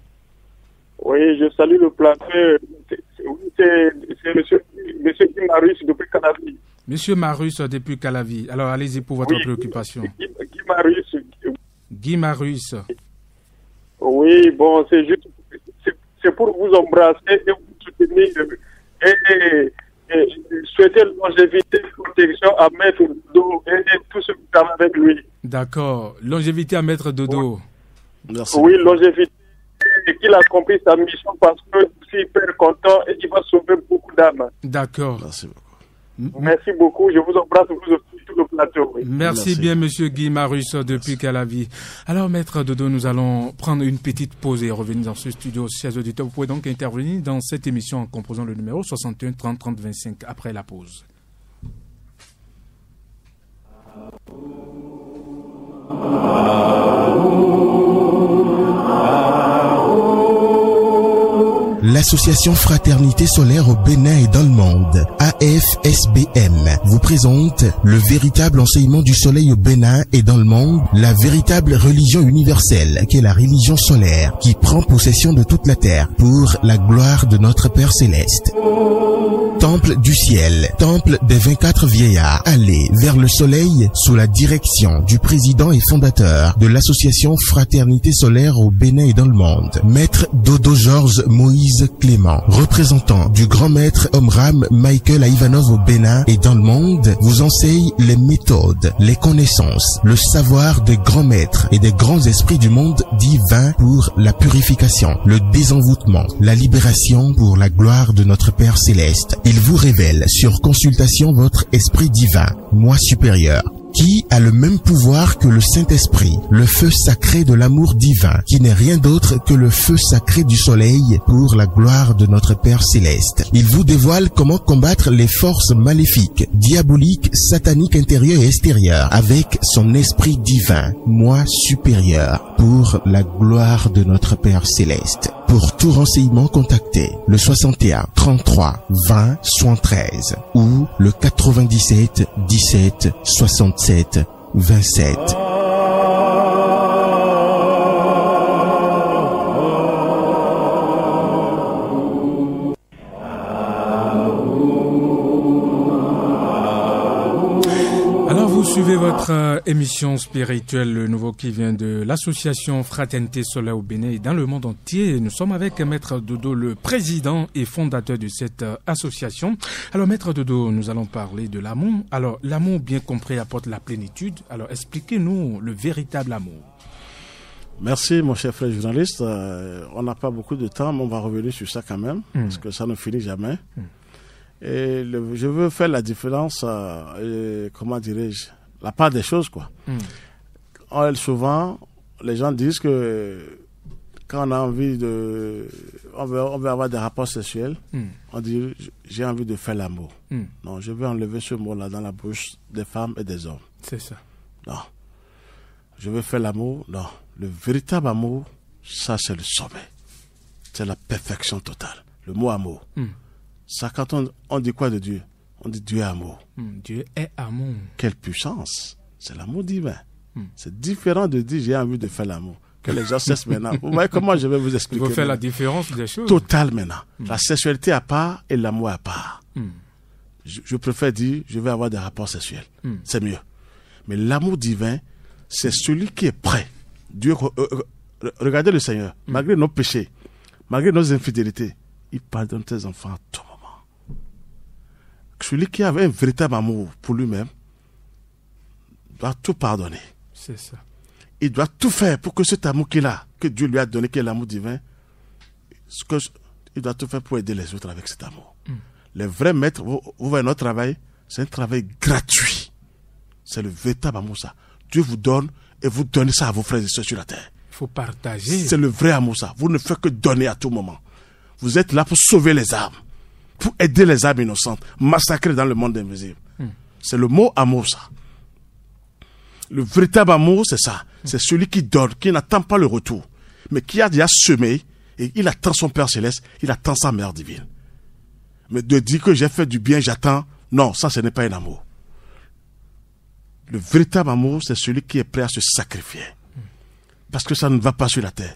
Oui, je salue le plateau. C'est monsieur Guy Marius depuis Calavi. Monsieur Marius depuis Calavi. Alors, allez-y pour votre préoccupation. Guy Marius. Guy Marius. Oui, bon, c'est pour vous embrasser et vous soutenir et souhaiter longévité, protection à Maître Dodo et tout ce qui travaille avec lui. D'accord. Longévité à Maître Dodo. Merci. Oui, longévité. Et qu'il a compris sa mission parce que s'il est hyper content et qu'il va sauver beaucoup d'âmes. D'accord. Merci beaucoup. Merci beaucoup. Je vous embrasse, vous aussi, tout le plateau. Oui. Merci bien, monsieur Guy Marius, depuis Calavi. Alors, Maître Dodo, nous allons prendre une petite pause et revenir dans ce studio. Chers auditeurs, vous pouvez donc intervenir dans cette émission en composant le numéro 61 30 30 25 après la pause. L'Association Fraternité Solaire au Bénin et dans le monde, AFSBM, vous présente le véritable enseignement du soleil au Bénin et dans le monde, la véritable religion universelle, qui est la religion solaire, qui prend possession de toute la terre pour la gloire de notre Père Céleste. Temple du ciel, temple des 24 vieillards, allez vers le soleil sous la direction du président et fondateur de l'association Fraternité Solaire au Bénin et dans le monde, Maître Dodo Georges Moïse Clément, représentant du grand maître Omram Michael Ivanov au Bénin et dans le monde, vous enseigne les méthodes, les connaissances, le savoir des grands maîtres et des grands esprits du monde divin pour la purification, le désenvoûtement, la libération pour la gloire de notre Père Céleste. Il vous révèle sur consultation votre esprit divin, moi supérieur, qui a le même pouvoir que le Saint-Esprit, le feu sacré de l'amour divin, qui n'est rien d'autre que le feu sacré du soleil pour la gloire de notre Père Céleste. Il vous dévoile comment combattre les forces maléfiques, diaboliques, sataniques intérieures et extérieures avec son esprit divin, moi supérieur, pour la gloire de notre Père Céleste. Pour tout renseignement, contactez le 61 33 20 73 ou le 97 17 67 27. Vous suivez votre émission spirituelle, le nouveau qui vient de l'association Fraternité Solaire au Bénin et dans le monde entier. Nous sommes avec Maître Dodo, le président et fondateur de cette association. Alors Maître Dodo, nous allons parler de l'amour. Alors l'amour bien compris apporte la plénitude. Alors expliquez-nous le véritable amour. Merci mon cher frère journaliste. On n'a pas beaucoup de temps, mais on va revenir sur ça quand même, parce que ça ne finit jamais. Et je veux faire la différence, comment dirais-je, la part des choses, quoi. Souvent, les gens disent que quand on a envie on veut avoir des rapports sexuels, on dit j'ai envie de faire l'amour. Non, je veux enlever ce mot-là dans la bouche des femmes et des hommes. C'est ça. Non. Je veux faire l'amour. Non. Le véritable amour, ça c'est le sommet. C'est la perfection totale. Le mot amour. Ça, quand on dit quoi de Dieu? On dit Dieu est amour. Dieu est amour. Quelle puissance! C'est l'amour divin. C'est différent de dire j'ai envie de faire l'amour. Que les gens cessent maintenant. Vous voyez comment je vais vous expliquer? Il faut faire la différence des choses. Totale maintenant. La sexualité à part et l'amour à part. Je préfère dire je vais avoir des rapports sexuels. C'est mieux. Mais l'amour divin, c'est celui qui est prêt. Dieu, regardez le Seigneur. Malgré nos péchés, malgré nos infidélités, il pardonne tes enfants à tout moment. Celui qui avait un véritable amour pour lui-même doit tout pardonner. C'est ça. Il doit tout faire pour que cet amour qu'il a, que Dieu lui a donné, qui est l'amour divin, il doit tout faire pour aider les autres avec cet amour. Les vrais maîtres, vous voyez notre travail, c'est un travail gratuit. C'est le véritable amour, ça. Dieu vous donne et vous donnez ça à vos frères et sœurs sur la terre. Il faut partager. C'est le vrai amour, ça. Vous ne faites que donner à tout moment. Vous êtes là pour sauver les âmes, pour aider les âmes innocentes, massacrées dans le monde invisible. C'est le mot amour, ça. Le véritable amour, c'est ça. C'est celui qui donne, qui n'attend pas le retour, mais qui a déjà semé, et il attend son Père Céleste, il attend sa Mère Divine. Mais de dire que j'ai fait du bien, j'attends, non, ça, ce n'est pas un amour. Le véritable amour, c'est celui qui est prêt à se sacrifier. Parce que ça ne va pas sur la terre.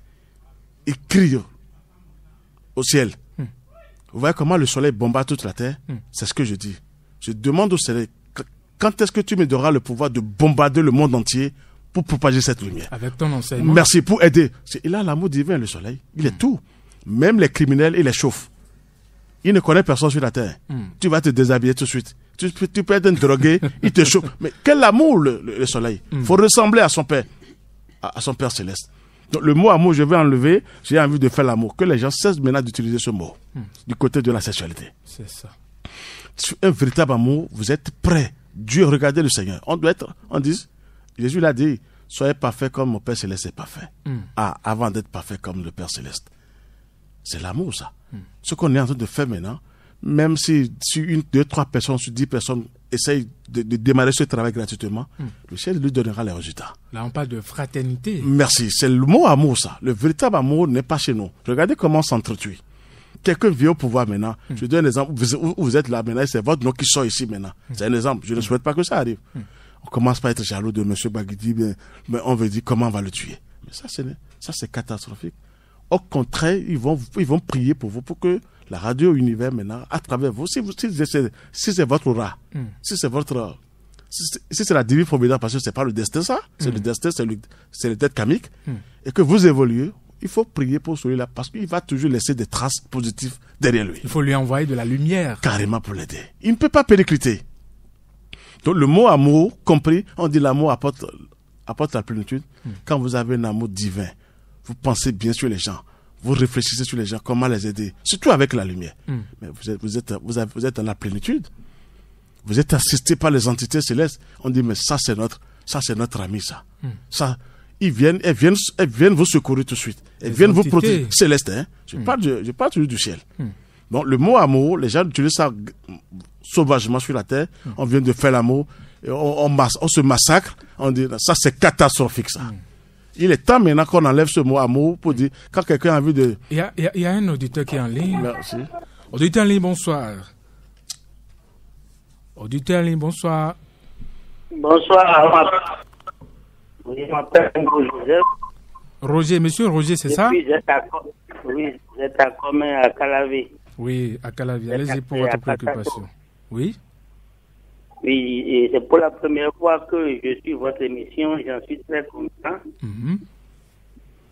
Il crie au ciel. Vous voyez comment le soleil bombarde toute la terre? C'est ce que je dis. Je demande au soleil, quand est-ce que tu me donneras le pouvoir de bombarder le monde entier pour propager cette lumière? Avec ton enseignement. Merci, pour aider. Il a l'amour divin, le soleil. Il est tout. Même les criminels, il les chauffe. Il ne connaît personne sur la terre. Tu vas te déshabiller tout de suite. Tu peux être un drogué, il te chauffe. Mais quel amour, le soleil. Il faut ressembler à son Père, à son Père céleste. Donc le mot amour, je vais enlever. J'ai envie de faire l'amour. Que les gens cessent maintenant d'utiliser ce mot du côté de la sexualité. C'est ça. Sur un véritable amour, vous êtes prêt. Dieu, regardez le Seigneur. On dit, Jésus l'a dit, soyez parfait comme mon Père céleste est parfait. Avant d'être parfait comme le Père céleste. C'est l'amour, ça. Ce qu'on est en train de faire maintenant, même si 1, 2, 3 personnes sur 10 personnes essayent de démarrer ce travail gratuitement, le ciel lui donnera les résultats. Là, on parle de fraternité. Merci. C'est le mot amour, ça. Le véritable amour n'est pas chez nous. Regardez comment on s'entretue. Quelqu'un vient au pouvoir maintenant. Je donne un exemple. Vous êtes là maintenant, c'est votre nom qui sort ici maintenant. C'est un exemple. Je ne souhaite pas que ça arrive. On commence par être jaloux de M. Baguidi, mais on veut dire comment on va le tuer. Mais ça, c'est catastrophique. Au contraire, ils vont prier pour vous, pour que la radio univers maintenant, à travers vous, si c'est votre aura, si c'est la divine formidable, parce que c'est pas le destin, ça, c'est le destin, c'est le tête kamique, et que vous évoluez, il faut prier pour celui-là, parce qu'il va toujours laisser des traces positives derrière lui. Il faut lui envoyer de la lumière. Carrément pour l'aider. Il ne peut pas péricliter. Donc le mot amour, compris, on dit l'amour apporte la plénitude. Quand vous avez un amour divin, vous pensez bien sur les gens, vous réfléchissez sur les gens, comment les aider, surtout avec la lumière. Mais vous êtes dans la plénitude. Vous êtes assisté par les entités célestes. On dit, mais ça c'est notre ami, ça. Ça, elles viennent vous secourir tout de suite. Elles viennent vous protéger. Céleste, hein. Je parle toujours du ciel. Donc le mot amour, les gens utilisent ça sauvagement sur la terre. On vient de faire l'amour, on se massacre. On dit, ça c'est catastrophique, ça. Il est temps maintenant qu'on enlève ce mot amour pour dire, quand quelqu'un a envie de... Il y a un auditeur qui est en ligne. Merci. Auditeur en ligne, bonsoir. Auditeur en ligne, bonsoir. Bonsoir. Oui, je m'appelle Joseph. Roger, monsieur Roger, c'est ça? Oui, j'étais à Commun à Calavi. Oui, à Calavi. Allez-y pour votre préoccupation. Oui? Oui, et c'est pour la première fois que je suis votre émission. J'en suis très content.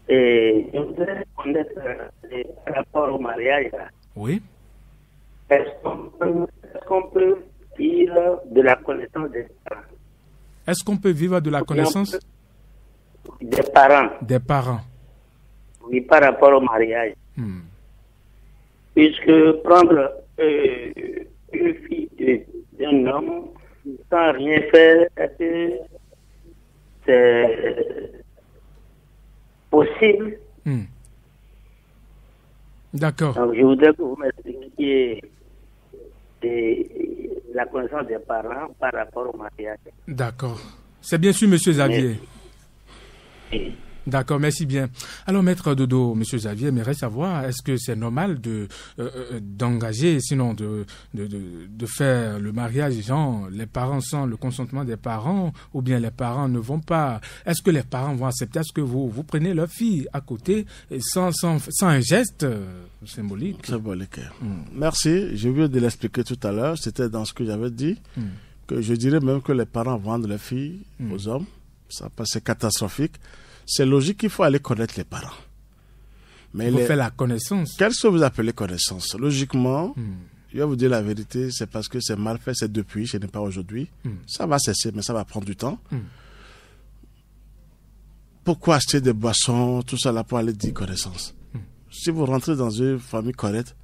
Et je voudrais connaître par rapport au mariage. Oui. Est-ce qu'on peut vivre de la connaissance des parents? Est-ce qu'on peut vivre de la connaissance des parents? Des parents. Oui, par rapport au mariage. Puisque prendre une fille d'un homme sans rien faire, est-ce que c'est possible? D'accord. Donc, je voudrais que vous m'expliquiez la connaissance des parents par rapport au mariage. D'accord. C'est bien sûr, monsieur Xavier. Oui. D'accord, merci bien. Alors, maître Dodo, monsieur Xavier, aimerait savoir, est-ce que c'est normal d'engager, sinon de faire le mariage, genre, les parents sans le consentement des parents, ou bien les parents ne vont pas? Est-ce que les parents vont accepter? Est-ce que vous prenez leur fille à côté sans un geste symbolique? Symbolique. Merci. Je viens de l'expliquer tout à l'heure. C'était dans ce que j'avais dit, que je dirais même que les parents vendent leurs filles aux hommes. Ça, c'est catastrophique. C'est logique qu'il faut aller connaître les parents. Mais il faut faire la connaissance. Qu'est-ce que vous appelez connaissance? Logiquement, je vais vous dire la vérité, c'est parce que c'est mal fait, c'est depuis, ce n'est pas aujourd'hui. Ça va cesser, mais ça va prendre du temps. Pourquoi acheter des boissons, tout ça là pour aller dire connaissance? Si vous rentrez dans une famille correcte,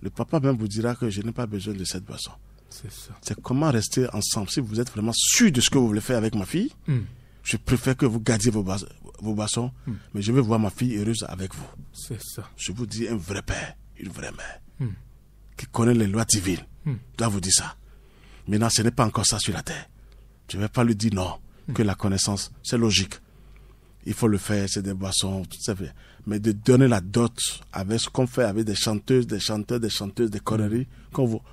le papa même vous dira que je n'ai pas besoin de cette boisson. C'est ça. C'est comment rester ensemble. Si vous êtes vraiment sûr de ce que vous voulez faire avec ma fille, je préfère que vous gardiez vos boissons, mais je veux voir ma fille heureuse avec vous. C'est ça. Je vous dis, un vrai père, une vraie mère, qui connaît les lois divines, doit vous dire ça. Maintenant, ce n'est pas encore ça sur la terre. Je ne vais pas lui dire non, que la connaissance, c'est logique. Il faut le faire, c'est des boissons, tout ça. Mais de donner la dot avec ce qu'on fait avec des chanteuses, des chanteurs, des chanteuses, des conneries,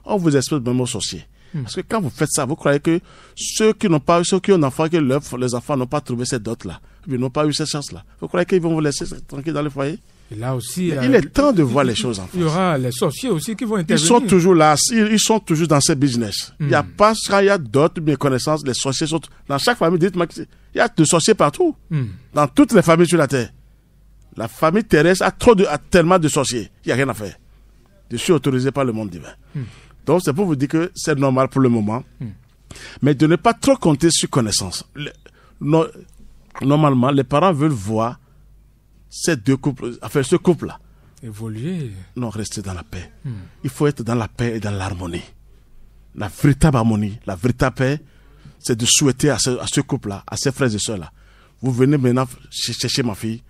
on vous espèce même aux sorciers. Parce que quand vous faites ça, vous croyez que ceux qui ont enfants, que les enfants n'ont pas trouvé cette dot-là, ils n'ont pas eu cette chance-là. Vous croyez qu'ils vont vous laisser tranquille dans le foyer? Et là aussi, il est temps de voir les choses en face. Il y aura les sorciers aussi qui vont intervenir. Ils sont toujours là, ils sont toujours dans ces business. Il y a pas ça, il y a d'autres méconnaissances, les sorciers sont dans chaque famille. Dites-moi, il y a des sorciers partout. Dans toutes les familles sur la terre. La famille terrestre a tellement de sorciers, il n'y a rien à faire. Je suis autorisé par le monde divin. Donc c'est pour vous dire que c'est normal pour le moment. Mais de ne pas trop compter sur connaissance. Normalement, les parents veulent voir ces deux couples, enfin ce couple-là. Évoluer. Non, rester dans la paix. Il faut être dans la paix et dans l'harmonie. La véritable harmonie, la véritable paix, c'est de souhaiter à ce couple-là, à ces frères et sœurs-là. Vous venez maintenant chercher ma fille.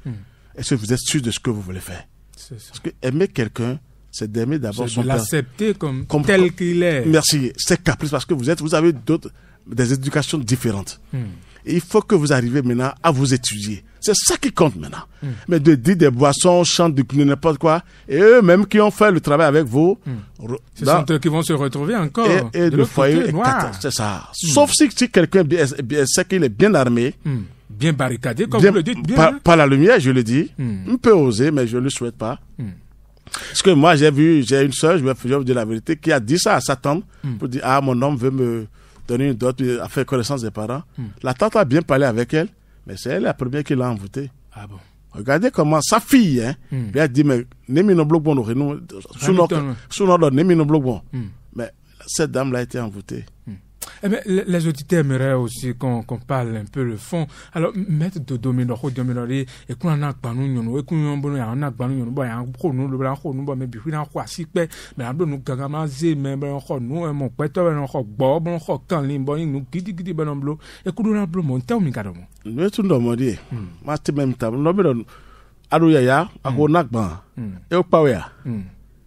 Est-ce que vous êtes sûr de ce que vous voulez faire? Parce que aimer quelqu'un, c'est d'aimer d'abord son père. L'accepter comme tel qu'il est. Merci. C'est caprice parce que vous avez des éducations différentes. Et il faut que vous arriviez maintenant à vous étudier. C'est ça qui compte maintenant. Mais de dire des boissons, chanter du n'importe quoi, et eux-mêmes qui ont fait le travail avec vous, ce sont eux qui vont se retrouver encore. Et le foyer est noir. C'est ça. Sauf si quelqu'un sait qu'il est bien armé, bien barricadé, comme vous le dites bien. Par la lumière, je le dis. On peut oser, mais je ne le souhaite pas. Parce que moi, j'ai une soeur, je vais vous dire la vérité, qui a dit ça à sa tante, pour dire, mon homme veut me donner une dot, à faire connaissance des parents. La tante a bien parlé avec elle, mais c'est elle la première qui l'a envoûtée. Ah bon? Regardez comment sa fille, lui a dit, mais Némino Bloc bon, sous notre Némino Bloc bon. Mais cette dame-là a été envoûtée. Eh bien, les auditeurs aimeraient aussi qu'on parle un peu le fond. Alors, mettre de domino, et qu'on a pas nous, et qu'on a pas nous, bon, un gros nous, le blanc, nous, mais puis on a quoi si peu, mais on nous gagamazer, mais on nous, mon pète, on bob, on quand limbo, nous, gidi, ben bleu, et qu'on a bleu, mon temps, micadon. Nous, tout le monde, ma même table, nous, Arouyaya, à Gonakban, et au Pawea.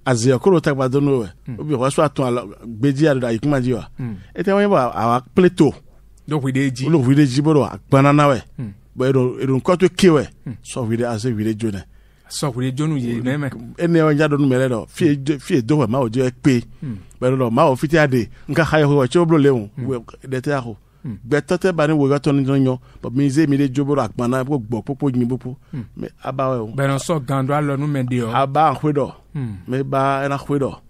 Azia kolo takba dono obi waso atun gbeji ada ikuma jiwa ete won ba awa pleto do wideji lo wideji boro agbanana we bo ero nko to kewe so wide ase wide jona so wide jonu ye neme ene won jado nu mele do fie do we ma o je pe bo do ma o fiti ade nka hayo ho che oblo leun de te aho gbetote ba ni wo gato ni jonyo bo mi ze mi de joboro agbana gbo popo yin popo me aba we be no so gando alo nu mende o aba hwedo me ba ena hwedo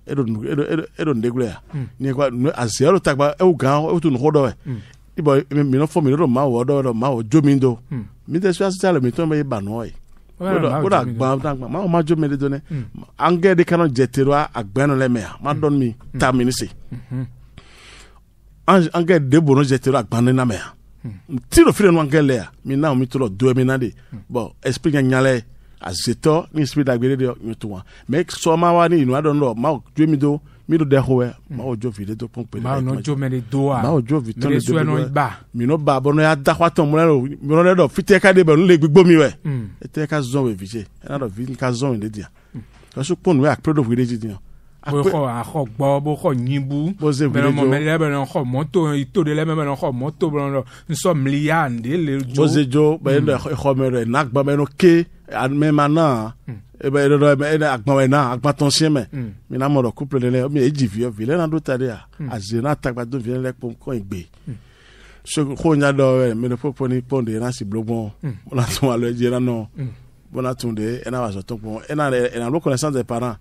edo ndegule ya ni kwa azero takba e ugan o tun hodo we ibo mi no fo mi do ma wo do ma o jomindo mi de so asale mi to me ba no e o da gba ma jo me de do ne ange de kanon jetero agbano le me ma don mi terminisi ange de bono jetero agbano na me tiro fire no ange le ya mi na mi to do mi na de bon explique nyale azeto ni spirit agbere de ntuwa make so ma wa ni inu adon lo ma jo mi do de howe ma o jo vide do pon pe ma no jo me de do a ma o jo vite le do no ba mi no ba bo no ya da kwaton mo no do fite ka de be no le gbigbo mi we ete ka zon we vije na do vite ka zon de dia so so pon we akprodo vide ji dia bo gbo bo ko nyimbu be mo me le be no ko moto ito de le me no ko moto bo no so mliande le jo bozejo be no ko me na gba me no ke mais maintenant e ba do me agba na agba ton chien me mi na mo do couple de le mi e jivio vile na do tade a azena takba do vile le pon ko igbe so ko nya do me no popo ni ponde na si blogbon on a ton alo jera no bon attendez et na va sortir bon et na reconnaissance des parents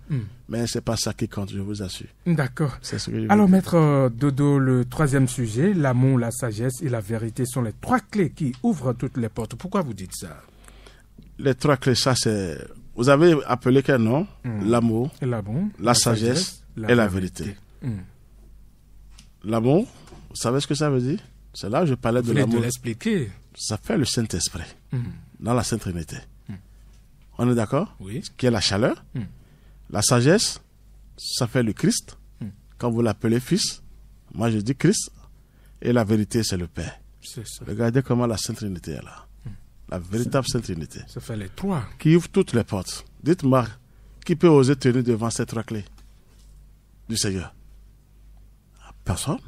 mais c'est pas ça qui compte, je vous assure. D'accord. C'est ce que je alors maître Dodo, le troisième sujet, l'amour, la sagesse et la vérité sont les trois clés qui ouvrent toutes les portes. Pourquoi vous dites ça? Les trois clés, ça c'est, vous avez appelé quel nom? L'amour, la sagesse et la vérité. L'amour, vous savez ce que ça veut dire? C'est là où je parlais de l'amour. Vous voulez l'expliquer? Ça fait le Saint-Esprit dans la Sainte Trinité. On est d'accord? Oui. Qui est la chaleur. La sagesse, ça fait le Christ. Quand vous l'appelez fils, moi je dis Christ. Et la vérité, c'est le Père. C'est ça. Regardez comment la Sainte Trinité est là. La véritable Sainte Trinité. Ça fait les trois. Qui ouvre toutes les portes. Dites-moi, qui peut oser tenir devant ces trois clés du Seigneur? Personne.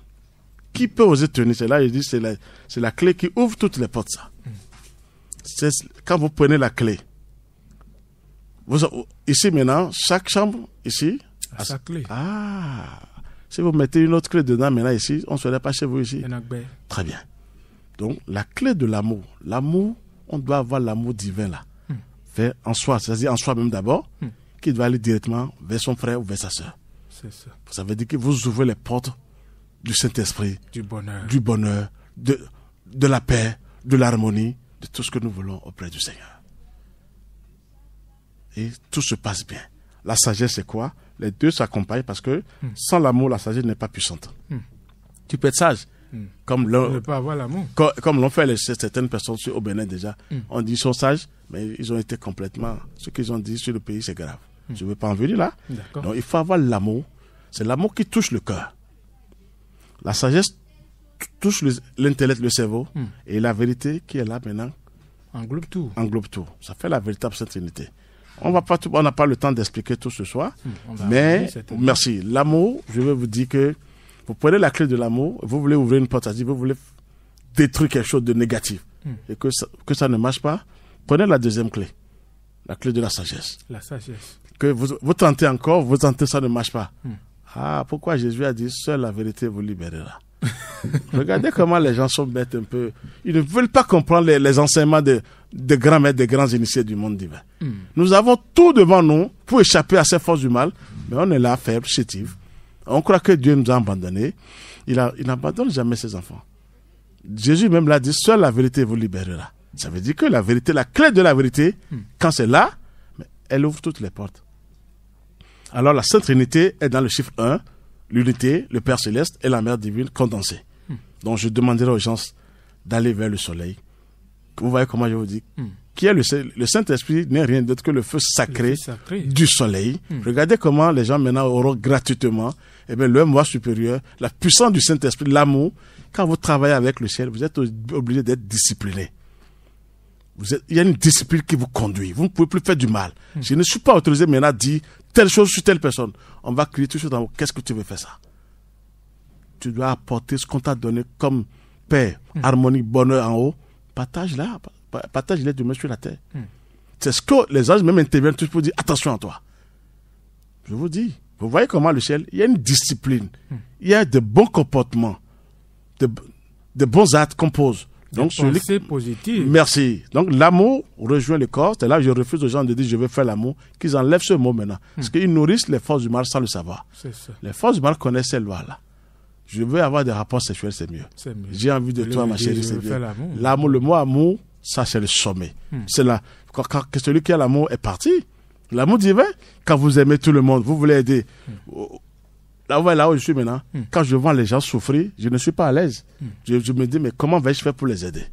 Qui peut oser tenir? C'est là, je dis, c'est la clé qui ouvre toutes les portes, ça. C'est quand vous prenez la clé. Ici maintenant, chaque chambre, ici, a sa clé. Ah, si vous mettez une autre clé dedans, maintenant ici, on ne serait pas chez vous ici. Très bien. Donc, la clé de l'amour. L'amour, on doit avoir l'amour divin là. vers en soi, c'est-à-dire en soi-même d'abord, qui doit aller directement vers son frère ou vers sa sœur. C'est ça. Ça veut dire que vous ouvrez les portes du Saint-Esprit, Du bonheur, de la paix, de l'harmonie, de tout ce que nous voulons auprès du Seigneur. Et tout se passe bien. La sagesse, c'est quoi? Les deux s'accompagnent parce que sans l'amour, la sagesse n'est pas puissante. Tu peux être sage. Comme ne pas avoir l'amour. Comme l'ont fait certaines personnes au Bénin déjà. On dit qu'ils sont sages, mais ils ont été complètement... Ce qu'ils ont dit sur le pays, c'est grave. Je ne veux pas en venir là. Donc il faut avoir l'amour. C'est l'amour qui touche le cœur. La sagesse touche l'intellect, le cerveau. Et la vérité qui est là maintenant englobe tout. Ça fait la véritable Sainte Trinité. On n'a pas le temps d'expliquer tout ce soir. Mais merci. L'amour, je vais vous dire que vous prenez la clé de l'amour, vous voulez ouvrir une porte, vous voulez détruire quelque chose de négatif et que ça ne marche pas, prenez la deuxième clé, la clé de la sagesse. La sagesse. Que vous tentez encore, ça ne marche pas. Ah, pourquoi Jésus a dit, seule la vérité vous libérera. Regardez comment les gens sont bêtes un peu. Ils ne veulent pas comprendre les enseignements de grands maîtres, des grands initiés du monde divin. Nous avons tout devant nous pour échapper à ces forces du mal, mais on est là, faible, chétif. On croit que Dieu nous a abandonnés. Il n'abandonne jamais ses enfants. Jésus même l'a dit, seule la vérité vous libérera. Ça veut dire que la vérité, la clé de la vérité, quand c'est là, elle ouvre toutes les portes. Alors la Sainte Trinité est dans le chiffre 1, l'unité, le Père Céleste et la Mère Divine condensée. Donc je demanderai aux gens d'aller vers le soleil. Vous voyez comment je vous dis qui est le Saint-Esprit n'est rien d'autre que le feu sacré, du soleil. Regardez comment les gens maintenant auront gratuitement le moi supérieur, la puissance du Saint-Esprit, l'amour. Quand vous travaillez avec le ciel, vous êtes obligé d'être discipliné. Il y a une discipline qui vous conduit. Vous ne pouvez plus faire du mal. Je ne suis pas autorisé maintenant à dire telle chose sur telle personne. On va crier tout de suite en haut. Qu'est-ce que tu veux faire ça? Tu dois apporter ce qu'on t'a donné comme paix, harmonie, bonheur en haut. Partage-la. Partage-les demain sur la terre. C'est ce que les anges même interviennent tous pour dire attention à toi. Je vous dis, vous voyez comment le ciel, il y a une discipline. Il y a de bons comportements, de bons actes qu'on pose. Donc, pensée positive. Merci. Donc, l'amour rejoint le corps. C'est là que je refuse aux gens de dire je veux faire l'amour, qu'ils enlèvent ce mot maintenant. Parce qu'ils nourrissent les forces du mal sans le savoir. C'est ça. Les forces du mal connaissent ces lois-là. Je veux avoir des rapports sexuels, c'est mieux. J'ai envie de toi, ma chérie, c'est mieux. L'amour, le mot amour, ça, c'est le sommet. C'est là. Quand celui qui a l'amour est parti, l'amour divin, quand vous aimez tout le monde, vous voulez aider. Là où je suis maintenant, quand je vois les gens souffrir, je ne suis pas à l'aise. Je me dis, mais comment vais-je faire pour les aider?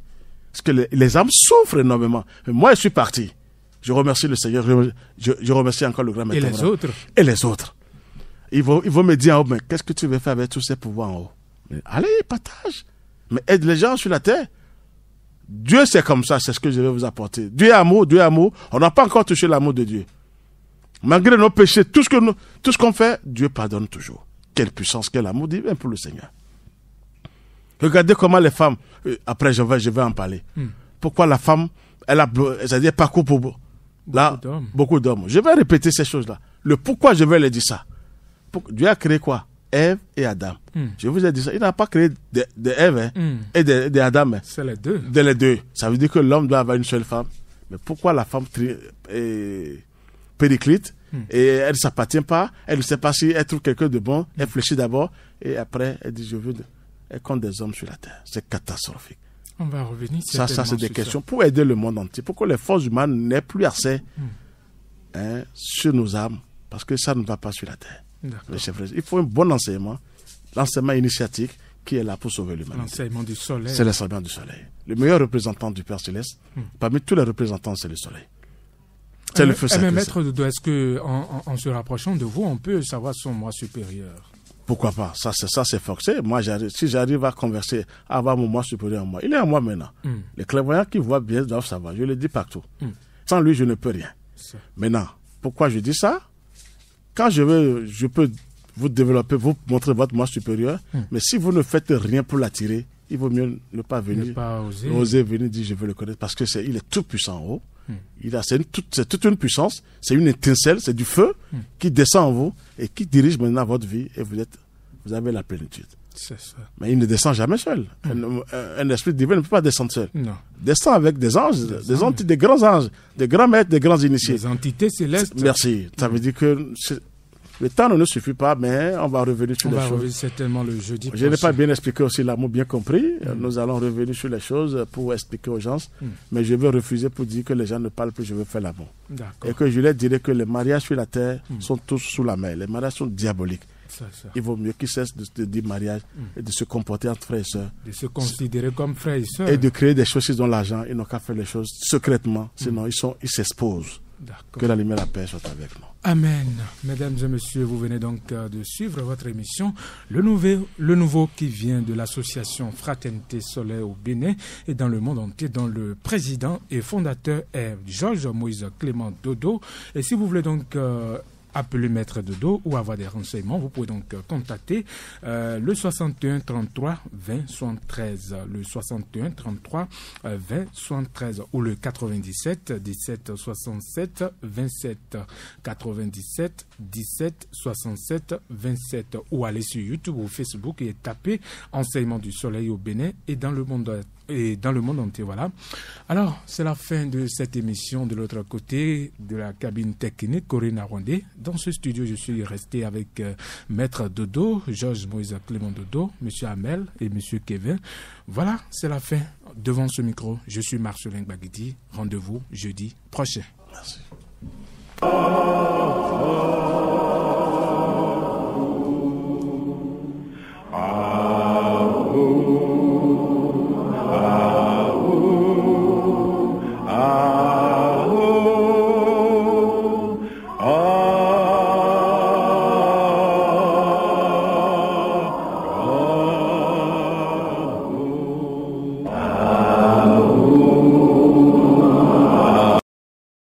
Parce que les âmes souffrent énormément. Mais moi, je suis parti. Je remercie le Seigneur. Je remercie encore le grand maître. Et les autres. Ils vont me dire en haut, mais qu'est-ce que tu veux faire avec tous ces pouvoirs en haut? Mais allez, partage. Mais aide les gens sur la terre. Dieu, c'est comme ça, c'est ce que je vais vous apporter. Dieu est amour, Dieu est amour. On n'a pas encore touché l'amour de Dieu. Malgré nos péchés, tout ce qu'on fait, Dieu pardonne toujours. Quelle puissance, quel amour divin pour le Seigneur. Regardez comment les femmes, après je vais en parler. Pourquoi la femme, c'est-à-dire parcours pour beaucoup d'hommes. Je vais répéter ces choses-là. Le pourquoi je vais leur dire ça. Dieu a créé quoi? Ève et Adam. Je vous ai dit ça. Il n'a pas créé de Ève et de Adam. C'est les deux. Les deux. Ça veut dire que l'homme doit avoir une seule femme. Mais pourquoi la femme périclite et elle ne s'appartient pas, elle ne sait pas si elle trouve quelqu'un de bon, elle fléchit d'abord et après elle dit elle compte des hommes sur la terre. C'est catastrophique. On va revenir ça c'est des questions pour aider le monde entier, pour que les forces humaines n'aient plus accès sur nos âmes, parce que ça ne va pas sur la terre. Il faut un bon enseignement, l'enseignement initiatique qui est là pour sauver l'humanité. L'enseignement du soleil. C'est l'enseignement du soleil. Le meilleur représentant du Père Céleste, parmi tous les représentants, c'est le soleil. C'est le feu sacré. Mais maître Dodo, est-ce que en se rapprochant de vous, on peut savoir son moi supérieur? Pourquoi pas? Ça c'est forcé. Moi, si j'arrive à converser, à avoir mon moi supérieur en moi, il est en moi maintenant. Les clairvoyants qui voient bien doivent savoir. Je le dis partout. Sans lui, je ne peux rien. Maintenant, pourquoi je dis ça? Quand je peux vous développer, vous montrer votre moi supérieur, mais si vous ne faites rien pour l'attirer, il vaut mieux ne pas venir. Ne pas oser venir dire je veux le connaître, parce que il est tout puissant en haut. C'est toute une puissance, c'est une étincelle, c'est du feu qui descend en vous et qui dirige maintenant votre vie et vous avez la plénitude. C'est ça. Mais il ne descend jamais seul. Un esprit divin ne peut pas descendre seul. Non. Descend avec des anges, des grands anges, des grands maîtres, des grands initiés. Des entités célestes. Merci. Ça veut dire que le temps ne nous suffit pas, mais on va revenir sur les choses. On va revenir certainement le jeudi prochain. Je n'ai pas bien expliqué aussi l'amour, bien compris. Nous allons revenir sur les choses pour expliquer aux gens. Mais je vais refuser pour dire que les gens ne parlent plus, je veux faire l'amour. D'accord. Et que je leur dirai que les mariages sur la terre sont tous sous la main. Les mariages sont diaboliques. Ça. Il vaut mieux qu'ils cessent de dire mariage et de se comporter entre frères et sœurs. De se considérer comme frères et sœurs. Et de créer des choses s'ils ont l'argent. Ils n'ont qu'à faire les choses secrètement. Sinon, ils s'exposent. D'accord. Que la lumière et la paix soient avec nous. Amen. Mesdames et messieurs, vous venez donc de suivre votre émission Le Nouveau qui vient de l'association Fraternité Soleil au Bénin et dans le monde entier, dont le président et fondateur est Georges Moïse Clément Dodo. Et si vous voulez donc appeler Maître Dodo ou avoir des renseignements, vous pouvez donc contacter le 61 33 20 73, le 61 33 20 73 ou le 97 17 67 27 97 17 67 27 ou aller sur YouTube ou Facebook et taper Enseignement du Soleil au Bénin et dans le monde entier. Voilà. Alors, c'est la fin de cette émission. De l'autre côté de la cabine technique, Corinne Arondé. Dans ce studio, je suis resté avec Maître Dodo, Georges Moïse Clément Dodo, Monsieur Hamel et Monsieur Kevin. Voilà, c'est la fin. Devant ce micro, je suis Marcelin Gbagidi. Rendez-vous jeudi prochain. Merci. Ah.